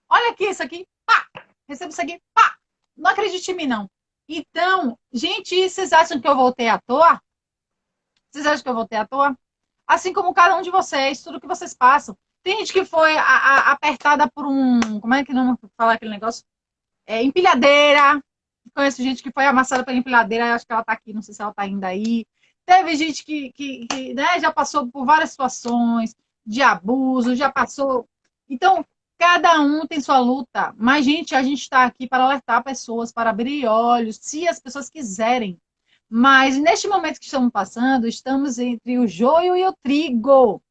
Olha aqui isso aqui. Pá! Receba isso aqui. Pá! Não acredite em mim, não. Então, gente, vocês acham que eu voltei à toa? Vocês acham que eu voltei à toa? Assim como cada um de vocês, tudo que vocês passam. Tem gente que foi apertada por como é que não fala aquele negócio? Empilhadeira. Conheço gente que foi amassada pela empilhadeira, acho que ela está aqui, não sei se ela está ainda aí. Teve gente que né, já passou por várias situações de abuso, já passou. Então, cada um tem sua luta. Mas, gente, a gente está aqui para alertar pessoas, para abrir olhos, se as pessoas quiserem. Mas, neste momento que estamos passando, estamos entre o joio e o trigo.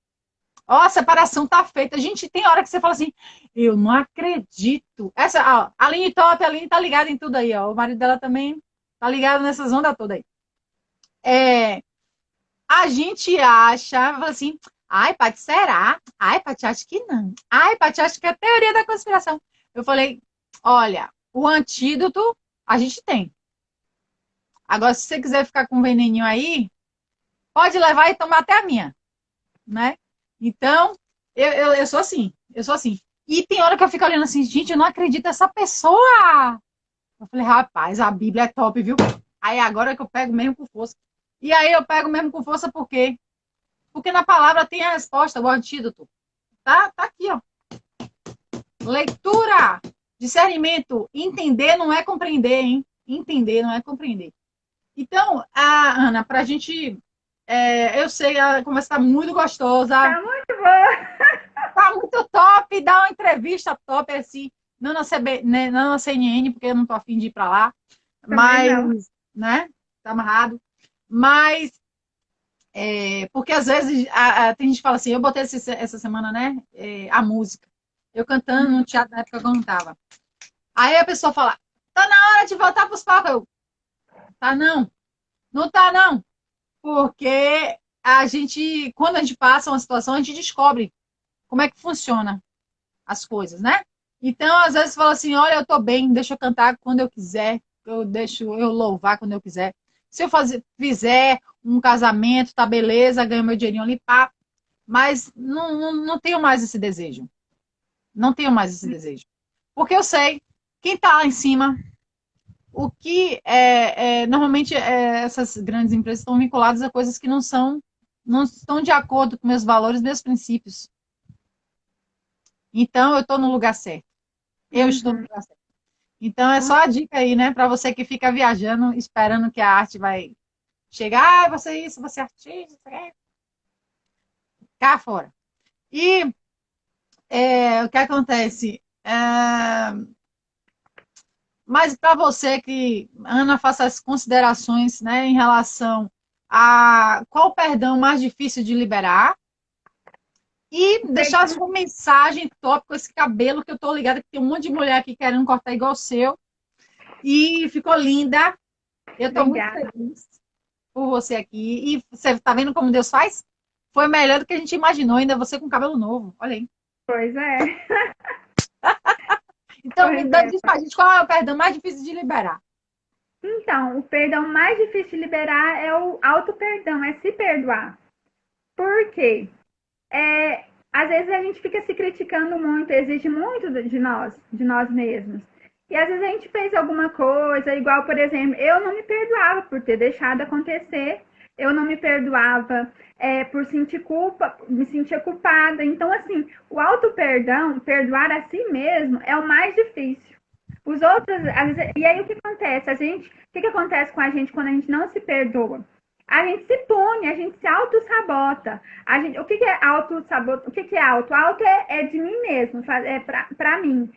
Ó, a separação tá feita. Gente, tem hora que você fala assim, eu não acredito. A Aline Top, a Aline tá ligada em tudo aí, ó. O marido dela também tá ligado nessas ondas todas aí. A gente acha, fala assim, Ai, Paty, será? Ai, Paty, acho que não. Ai, Paty, acho que é a teoria da conspiração. Eu falei, olha, o antídoto a gente tem. Agora, se você quiser ficar com um veneninho aí, pode levar e tomar até a minha, né? Então, eu sou assim, eu sou assim. E tem hora que eu fico olhando assim, gente, eu não acredito nessa pessoa. Eu falei, rapaz, a Bíblia é top, viu? Aí agora que eu pego mesmo com força. E aí eu pego mesmo com força por quê? Porque na palavra tem a resposta, o antídoto. Tá aqui, ó. Leitura, discernimento, entender não é compreender, hein? Entender não é compreender. Então, Ana, para a gente. Eu sei, a conversa está muito gostosa. Tá muito boa. Tá muito top. Dá uma entrevista top, assim. Não na, né, não na CNN, porque eu não tô afim de ir para lá. Também não. Mas, né? Tá amarrado. Mas, porque às vezes tem gente que fala assim: eu botei essa semana, né? A música. Eu cantando no teatro na época que eu cantava. Aí a pessoa fala: tá na hora de voltar para os palcos. Eu, tá não. Não tá, não. Porque quando a gente passa uma situação, a gente descobre como é que funciona as coisas, né? Então, às vezes, fala assim, olha, eu tô bem, deixa eu cantar quando eu quiser, eu louvar quando eu quiser. Se eu fizer um casamento, tá beleza, ganho meu dinheirinho ali, pá, mas não tenho mais esse desejo. Não tenho mais esse desejo. Porque eu sei, quem tá lá em cima, o que normalmente essas grandes empresas estão vinculadas a coisas que não estão de acordo com meus valores, meus princípios. Então, eu estou no lugar certo. Eu estou no lugar certo. Então, é só a dica aí, né? Para você que fica viajando, esperando que a arte vai chegar, você é isso, você é artista, cá fora. E o que acontece? Mas para você que, Ana, faça as considerações, né, em relação a qual o perdão mais difícil de liberar e deixar a sua mensagem top com esse cabelo que eu tô ligada que tem um monte de mulher aqui querendo cortar igual o seu. E ficou linda. Eu tô muito feliz por você aqui. E você tá vendo como Deus faz? Foi melhor do que a gente imaginou, ainda você com cabelo novo. Olha aí. Pois é. Então, diz pra gente qual é o perdão mais difícil de liberar. Então, o perdão mais difícil de liberar é o auto-perdão, é se perdoar. Por quê? Às vezes a gente fica se criticando muito, exige muito de nós mesmos. E às vezes a gente fez alguma coisa, igual, por exemplo, eu não me perdoava por ter deixado acontecer, eu não me perdoava por sentir culpa, me sentia culpada. Então, assim, o auto-perdão, perdoar a si mesmo, é o mais difícil. Os outros, às vezes, e aí o que acontece? O que acontece com a gente quando a gente não se perdoa? A gente se pune, a gente se auto-sabota. O que é auto-sabota? O que é auto? Auto é de mim mesmo, é pra mim.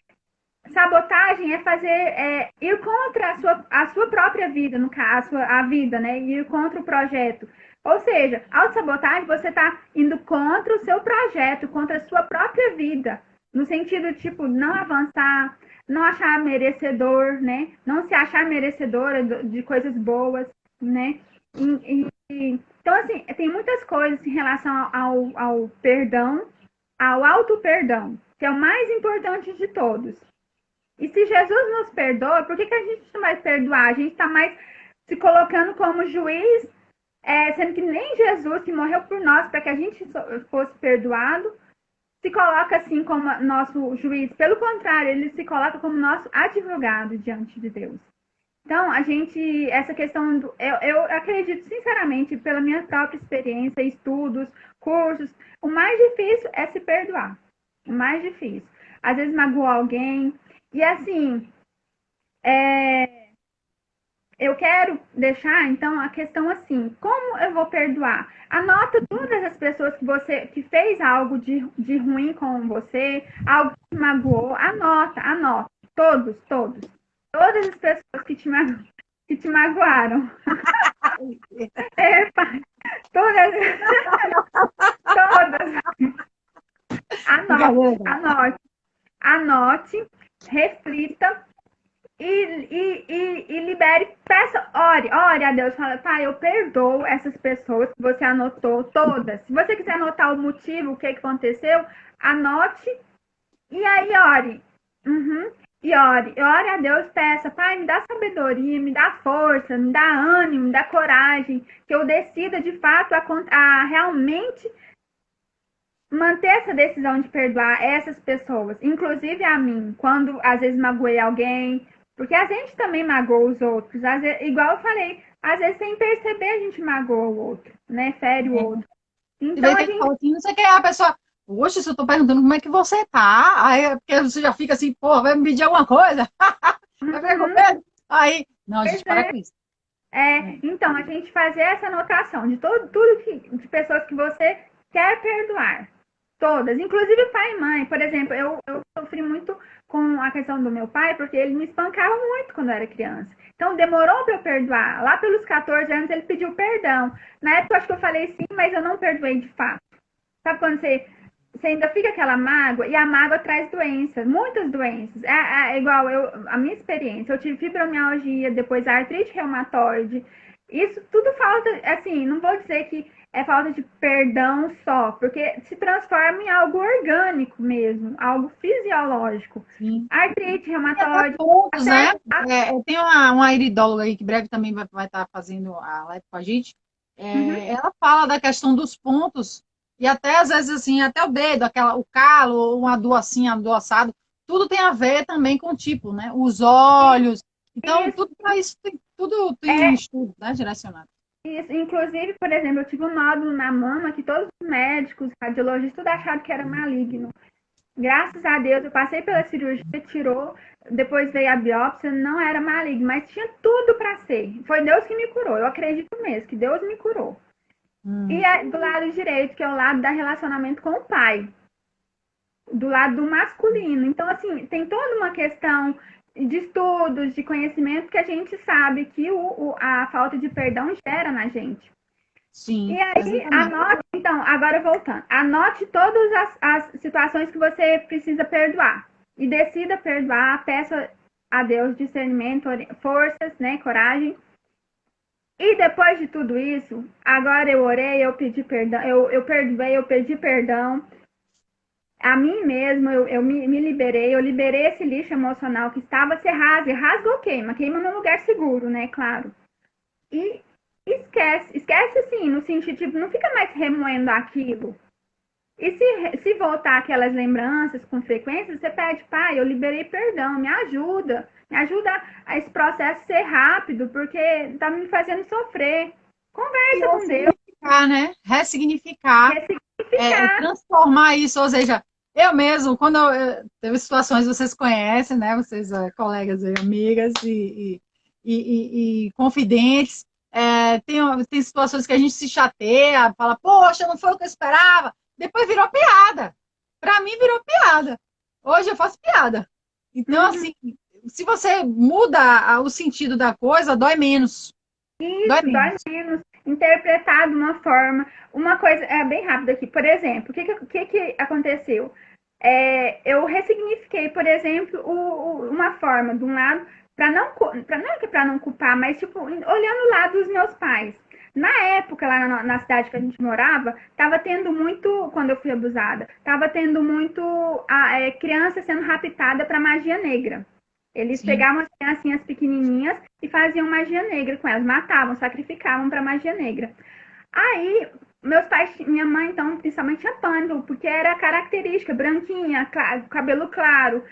Sabotagem é ir contra a sua própria vida, no caso, a vida, né? Ir contra o projeto. Ou seja, autossabotagem, você está indo contra o seu projeto, contra a sua própria vida. No sentido, tipo, não avançar, não achar merecedor, né? Não se achar merecedora de coisas boas, né? Então, assim, tem muitas coisas em relação ao perdão, ao auto-perdão, que é o mais importante de todos. E se Jesus nos perdoa, por que a gente não vai perdoar? A gente está mais se colocando como juiz, sendo que nem Jesus, que morreu por nós para que a gente fosse perdoado, se coloca assim como nosso juiz. Pelo contrário, ele se coloca como nosso advogado diante de Deus. Então, essa questão eu acredito sinceramente, pela minha própria experiência, estudos, cursos, o mais difícil é se perdoar. O mais difícil. Às vezes magoou alguém. E assim, eu quero deixar, então, a questão assim, como eu vou perdoar? Anota todas as pessoas que fez algo de ruim com você, algo que te magoou, anota. Todos. Todas as pessoas que te magoaram. Pai, todas. Anote, reflita e libere, peça, ore a Deus, fala, pai, eu perdoo essas pessoas que você anotou todas. Se você quiser anotar o motivo, o que aconteceu, anote e aí ore. Uhum. E ore a Deus, peça, pai, me dá sabedoria, me dá força, me dá ânimo, me dá coragem, que eu decida de fato a realmente manter essa decisão de perdoar essas pessoas, inclusive a mim, quando às vezes magoei alguém, porque a gente também magoa os outros, às vezes, igual eu falei, às vezes sem perceber a gente magoa o outro, né? Fere o outro. E Então vem a que ele gente fala assim, não sei o que, a pessoa, poxa, se eu tô perguntando como é que você tá, aí é porque você já fica assim, pô, vai me pedir alguma coisa? Vai ficar com uhum, medo? Aí, não, a pois gente para é. com isso. Então, a gente fazer essa anotação de tudo de pessoas que você quer perdoar. Todas, inclusive pai e mãe. Por exemplo, eu sofri muito com a questão do meu pai, porque ele me espancava muito quando eu era criança. Então, demorou para eu perdoar. Lá pelos 14 anos, ele pediu perdão. Na época, eu acho que eu falei sim, mas eu não perdoei de fato. Sabe quando você ainda fica aquela mágoa, e a mágoa traz doenças, muitas doenças. É igual a minha experiência, eu tive fibromialgia, depois artrite reumatoide. Isso tudo falta, assim, não vou dizer que é falta de perdão só, porque se transforma em algo orgânico mesmo, algo fisiológico. Sim. Artrite E até reumatoide, pontos, né? até Eu tenho uma iridóloga aí que breve também vai estar fazendo a live com a gente. uhum, Ela fala da questão dos pontos e até às vezes assim, até o dedo, o calo, uma dor assim, uma dor assado, tudo tem a ver também com o tipo, né? Os olhos. Então, isso, tudo para isso tudo tem é estudo, né, direcionado. isso. Inclusive, por exemplo, eu tive um nódulo na mama que todos os médicos, radiologistas, tudo acharam que era maligno. Graças a Deus, eu passei pela cirurgia, tirou, depois veio a biópsia, não era maligno, mas tinha tudo para ser. Foi Deus que me curou, eu acredito mesmo que Deus me curou. E do lado direito, que é o lado da relacionamento com o pai, do lado do masculino. Então, assim, tem toda uma questão de estudos, de conhecimento que a gente sabe que a falta de perdão gera na gente. E Sim, aí, exatamente. anote, então, agora voltando, anote todas as situações que você precisa perdoar. E decida perdoar, peça a Deus discernimento, forças, né, coragem. E depois de tudo isso, agora eu orei, eu pedi perdão, eu perdoei, eu pedi perdão a mim mesmo, eu me liberei, eu liberei esse lixo emocional que estava, se rasga ou queima num lugar seguro, né, claro. E esquece assim, no sentido, tipo, não fica mais remoendo aquilo. E se voltar aquelas lembranças com frequência, você pede, pai, eu liberei perdão, me ajuda a esse processo ser rápido, porque tá me fazendo sofrer. E Conversa com Deus, ressignificar, né? Ressignificar, ressignificar. transformar isso, ou seja, eu mesmo, quando teve situações, vocês conhecem, né? Vocês, colegas, amigas e confidentes, tem situações que a gente se chateia, fala, poxa, não foi o que eu esperava, depois virou piada. Para mim, virou piada. Hoje eu faço piada. Então, Uhum. assim, se você muda o sentido da coisa, dói menos. Dói Isso, dói menos. menos. Interpretar de uma forma. Uma coisa, bem rápida aqui. Por exemplo, o que aconteceu? Eu ressignifiquei, por exemplo, uma forma, de um lado, para não culpar, mas tipo, olhando o lado dos meus pais. Na época, lá na cidade que a gente morava, tava tendo muito, quando eu fui abusada, tava tendo muito criança sendo raptada para magia negra. Eles Sim. pegavam as criancinhas pequenininhas e faziam magia negra com elas, matavam, sacrificavam para magia negra. Aí, meus pais, minha mãe, então, principalmente tinha pânico, porque era característica, branquinha, cabelo claro,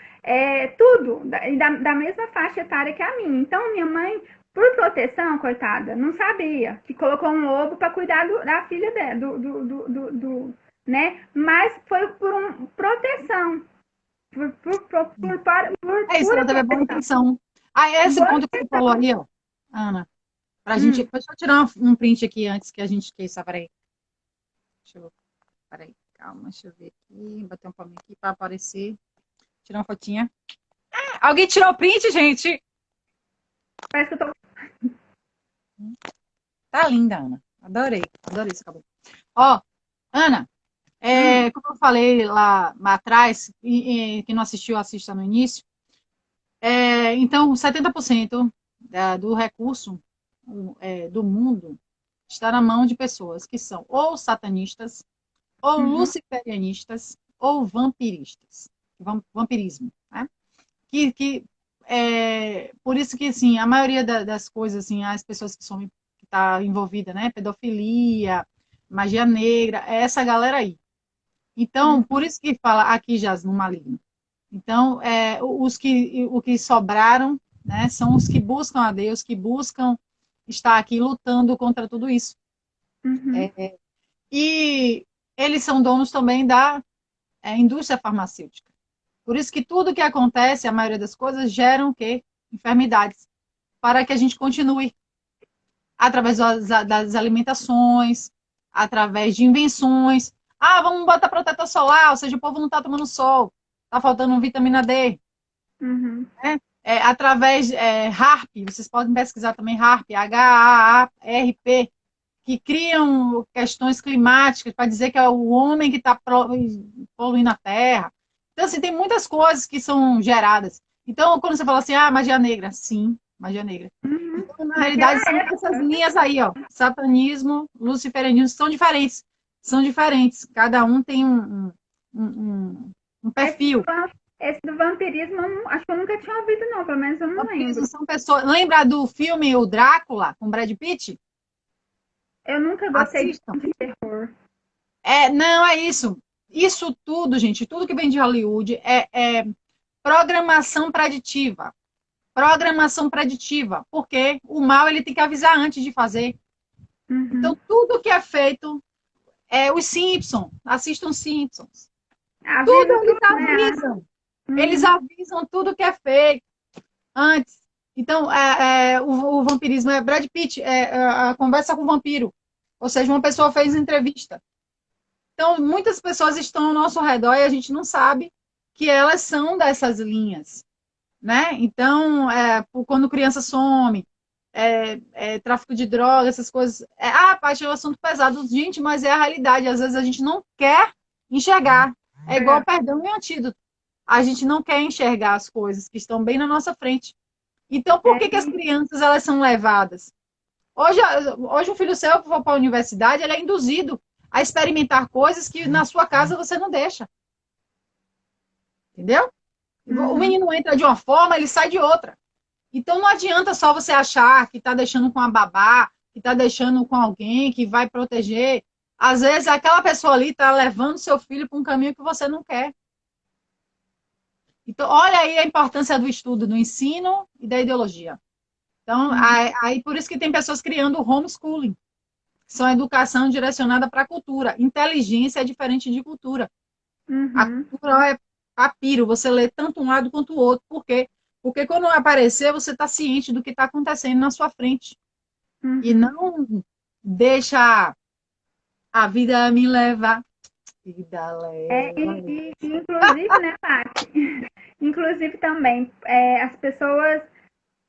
tudo, da mesma faixa etária que a minha. Então, minha mãe, por proteção, coitada, não sabia, que colocou um lobo para cuidar da filha dela, né? Mas foi proteção, por É isso, ela pura teve a boa proteção. intenção. Ah, esse Boa ponto que você falou proteção. aí, ó, Ana, pra gente. Hum, Deixa eu tirar um print aqui antes que a gente esqueça. Peraí. Peraí, calma, deixa eu ver aqui. Bater um palminho aqui para aparecer. Tirar uma fotinha. Alguém tirou o print, gente? parece que eu tô. Tá linda, Ana. Adorei, adorei esse cabelo. Ó, Ana, Hum, como eu falei lá atrás, que não assistiu, assista no início. Então, 70% do recurso do mundo está na mão de pessoas que são ou satanistas, ou Uhum, luciferianistas, ou vampiristas. Vampirismo, né? Por isso que, assim, a maioria das coisas, assim, as pessoas que está envolvida, né? Pedofilia, magia negra, é essa galera aí. Então, uhum, por isso que fala aqui jaz no maligno. Então, o que sobraram, né, são os que buscam a Deus, que buscam estar aqui lutando contra tudo isso. uhum, E eles são donos também da indústria farmacêutica. Por isso que tudo que acontece, a maioria das coisas, geram o quê? Enfermidades. Para que a gente continue através das alimentações, através de invenções. Ah, vamos botar protetor solar, ou seja, o povo não está tomando sol, está faltando vitamina D. uhum. Né? Através HARP, vocês podem pesquisar também HARP, HAARP, que criam questões climáticas para dizer que é o homem que está poluindo a Terra. Então, assim, tem muitas coisas que são geradas. Então, quando você fala assim, magia negra, sim, magia negra. Uhum. Então, na Naquela realidade, são essas época. linhas aí, ó. Satanismo, luciferianismo, são diferentes. São diferentes. Cada um tem um Esse perfil. esse do vampirismo, acho que eu nunca tinha ouvido, não. Pelo menos eu não Vampiros lembro. são pessoas. Lembra do filme O Drácula, com Brad Pitt? Eu nunca gostei de Assistam. terror. Não é isso. Isso tudo, gente, tudo que vem de Hollywood é programação preditiva. Programação preditiva. Porque o mal ele tem que avisar antes de fazer. Então, Uhum. tudo que é feito os Simpsons. Assistam Simpsons. Tudo Avisa eles tudo, né? avisam. Eles Uhum. avisam tudo que é feito antes. Então, o vampirismo é Brad Pitt, a conversa com o vampiro. Ou seja, uma pessoa fez entrevista. Então, muitas pessoas estão ao nosso redor e a gente não sabe que elas são dessas linhas, né? Então, quando criança some, tráfico de drogas, essas coisas. Paty, é um assunto pesado, gente, mas é a realidade. Às vezes a gente não quer enxergar. É igual É. perdão e antídoto. A gente não quer enxergar as coisas que estão bem na nossa frente. Então, por que, que as É. crianças elas são levadas? Hoje um filho seu que for para a universidade, ele é induzido a experimentar coisas que na sua casa você não deixa, entendeu? O Uhum. menino entra de uma forma, ele sai de outra. Então não adianta só você achar que está deixando com a babá, que está deixando com alguém que vai proteger. Às vezes aquela pessoa ali está levando seu filho para um caminho que você não quer. Então, olha aí a importância do estudo, do ensino e da ideologia. Então, Uhum. aí por isso que tem pessoas criando o homeschooling. São educação direcionada para a cultura. Inteligência é diferente de cultura. A Uhum. cultura é papiro, você lê tanto um lado quanto o outro. Por quê? Porque quando aparecer, você está ciente do que está acontecendo na sua frente. E Uhum. não deixa a vida me levar. Vida leva. Inclusive, né, Paty? Inclusive também, as pessoas,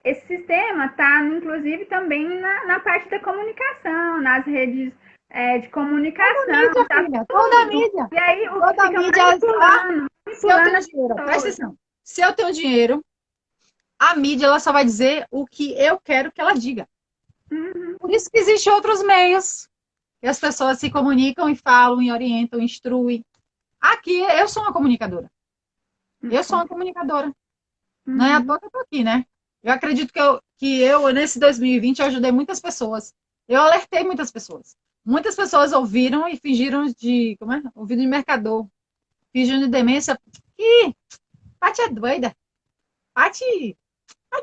esse sistema está, inclusive, também na parte da comunicação, nas redes de Toda comunicação, mídia, tá filha, toda tudo. mídia. E aí o Toda fica mídia. Se eu manipulando tenho as dinheiro, presta pessoas. atenção. Se eu tenho dinheiro, a mídia ela só vai dizer o que eu quero que ela diga. Uhum, Por isso que existem outros meios. E as pessoas se comunicam e falam, e orientam, instruem. Aqui, eu sou uma comunicadora. Eu sou uma comunicadora. Não é à uhum, toa que eu estou aqui, né? Eu acredito que eu, nesse 2020, eu ajudei muitas pessoas. Eu alertei muitas pessoas. Muitas pessoas ouviram e fingiram de. Como é? Ouvido de mercador. Fingindo de demência. Ih, Paty é doida. Paty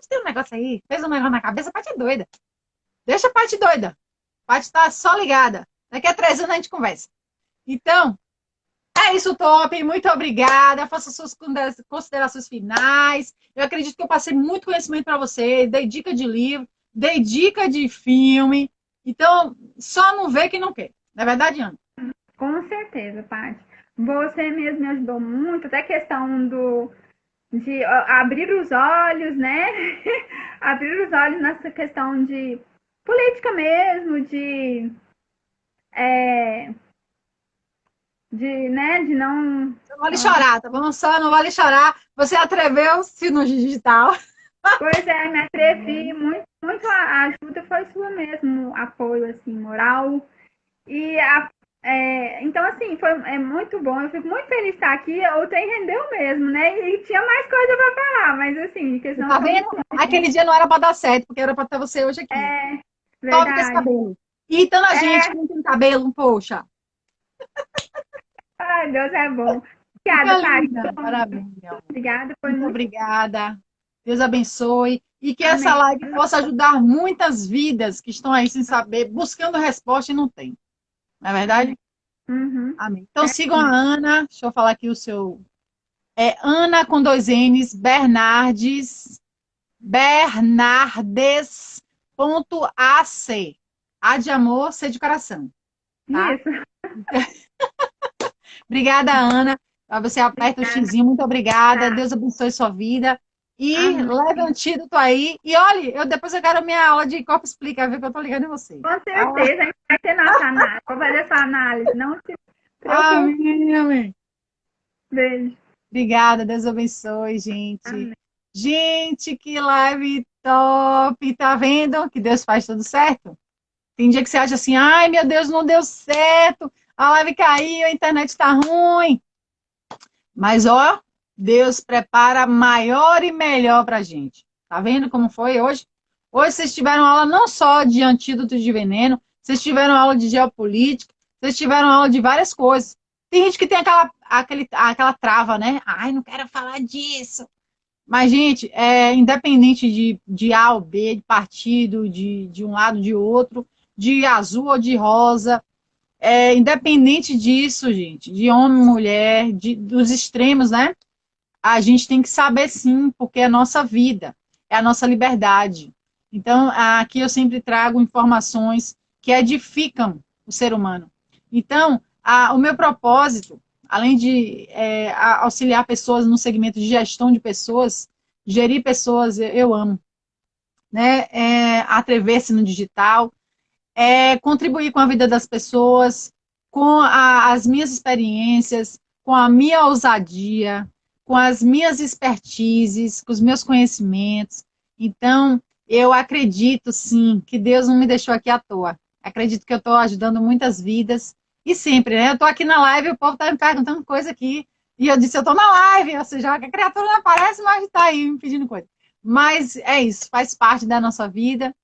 tem um negócio aí. Fez um negócio na cabeça. Paty é doida. Deixa a Paty doida. Paty tá só ligada. Daqui a 3 anos a gente conversa. Então, é isso, Top. Muito obrigada. Faça suas considerações finais. Eu acredito que eu passei muito conhecimento para você. Dei dica de livro, dei dica de filme. Então, só não vê quem não quer. Não é verdade, Ana? com certeza, Paty. Você mesmo me ajudou muito, até a questão de abrir os olhos, né? Abrir os olhos nessa questão de política mesmo, é, de não... Não vale chorar, tá bom? Só não vale chorar. Você atreveu-se no digital. Pois é, me atrevi, muito a ajuda foi sua mesmo, apoio, assim, moral. E então, assim, é muito bom. Eu fico muito feliz de estar aqui. O trem rendeu mesmo, né? E tinha mais coisa para falar, mas assim, questão Tá vendo? Aquele dia não era pra dar certo, porque era pra ter você hoje aqui. é Top desse verdade. cabelo. Irritando a gente É, que não tem cabelo, poxa. ai, Deus é bom. Fica Obrigada, Paty. linda. Parabéns, meu amor. Obrigada, foi Muito muito. obrigada. Deus abençoe. E que essa Amém. live possa ajudar muitas vidas que estão aí sem saber, buscando resposta e não tem. Não é verdade? Amém. Uhum. Amém. Então sigam a Ana. Deixa eu falar aqui o seu. É Ana com dois N's, Bernardes, Bernardes.ac. A de amor, C de coração. Tá? Isso. Obrigada, Ana. Você aperta o xizinho. Muito obrigada. Tá. Deus abençoe sua vida. E Amém. leve o antídoto aí. E olhe, depois eu quero minha aula de Corpo Explica, ver que eu tô ligando em você. Com certeza, a gente vai ter nossa análise. Vou fazer sua análise. Não se preocupe. Amém, amém. Beijo. Obrigada, Deus abençoe, gente. Amém. Gente, que live top! Tá vendo que Deus faz tudo certo? Tem dia que você acha assim, ai meu Deus, não deu certo, a live caiu, a internet tá ruim. Mas ó, Deus prepara maior e melhor pra gente. Tá vendo como foi hoje? Hoje vocês tiveram aula não só de antídotos de veneno, vocês tiveram aula de geopolítica, vocês tiveram aula de várias coisas. Tem gente que tem aquela trava, né? Ai, não quero falar disso. Mas, gente, independente de A ou B, de partido, de um lado ou de outro, de azul ou de rosa, independente disso, gente, de homem, mulher, dos extremos, né? A gente tem que saber sim, porque é a nossa vida, é a nossa liberdade. Então, aqui eu sempre trago informações que edificam o ser humano. Então, o meu propósito, além de auxiliar pessoas no segmento de gestão de pessoas, gerir pessoas, eu amo, né? Atrever-se no digital, contribuir com a vida das pessoas, com as minhas experiências, com a minha ousadia, com as minhas expertises, com os meus conhecimentos. Então, eu acredito, sim, que Deus não me deixou aqui à toa. Acredito que eu estou ajudando muitas vidas. E sempre, né? Eu estou aqui na live, o povo está me perguntando coisa aqui. E eu disse, eu estou na live, ou seja, a criatura não aparece, mas está aí me pedindo coisa. Mas é isso, faz parte da nossa vida.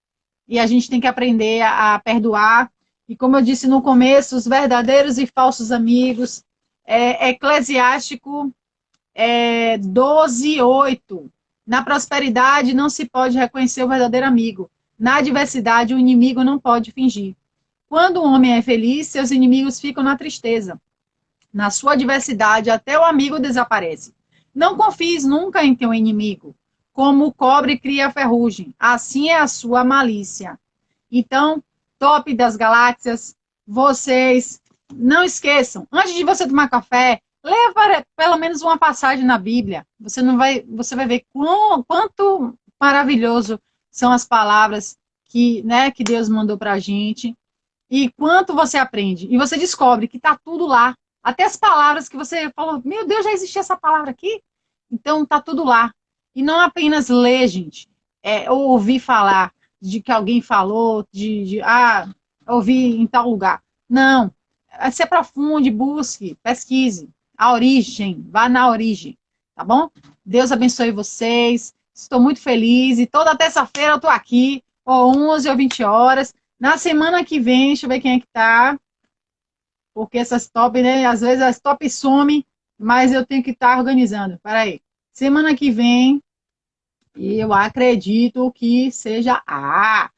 E a gente tem que aprender a perdoar. E como eu disse no começo, os verdadeiros e falsos amigos. Eclesiástico 12:8. Na prosperidade não se pode reconhecer o verdadeiro amigo. Na adversidade, o inimigo não pode fingir. Quando o homem é feliz, seus inimigos ficam na tristeza. Na sua adversidade, até o amigo desaparece. Não confies nunca em teu inimigo. Como o cobre cria a ferrugem, assim é a sua malícia. Então, top das galáxias, vocês não esqueçam, antes de você tomar café, leva pelo menos uma passagem na Bíblia. Você vai ver quanto maravilhoso são as palavras que Deus mandou para a gente e quanto você aprende. E você descobre que está tudo lá. Até as palavras que você falou, meu Deus, já existia essa palavra aqui? Então, está tudo lá. E não apenas ler, gente, ou ouvir falar de que alguém falou, ouvir em tal lugar. Não. Se aprofunde, busque, pesquise a origem, vá na origem, tá bom? Deus abençoe vocês. Estou muito feliz. E toda terça-feira eu estou aqui, ou 11 ou 20 horas. Na semana que vem, deixa eu ver quem é que tá. Porque essas top, né? Às vezes as top somem, mas eu tenho que estar organizando. Peraí. Semana que vem, eu acredito que seja a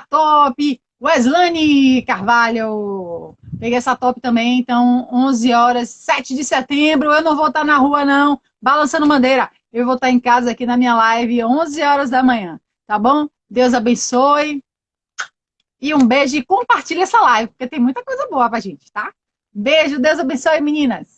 top Weslane Carvalho. Peguei essa top também, então 11 horas, 7 de setembro, eu não vou estar na rua não, balançando bandeira. Eu vou estar em casa aqui na minha live, 11 horas da manhã, tá bom? Deus abençoe. E um beijo e compartilha essa live, porque tem muita coisa boa pra gente, tá? Beijo, Deus abençoe, meninas.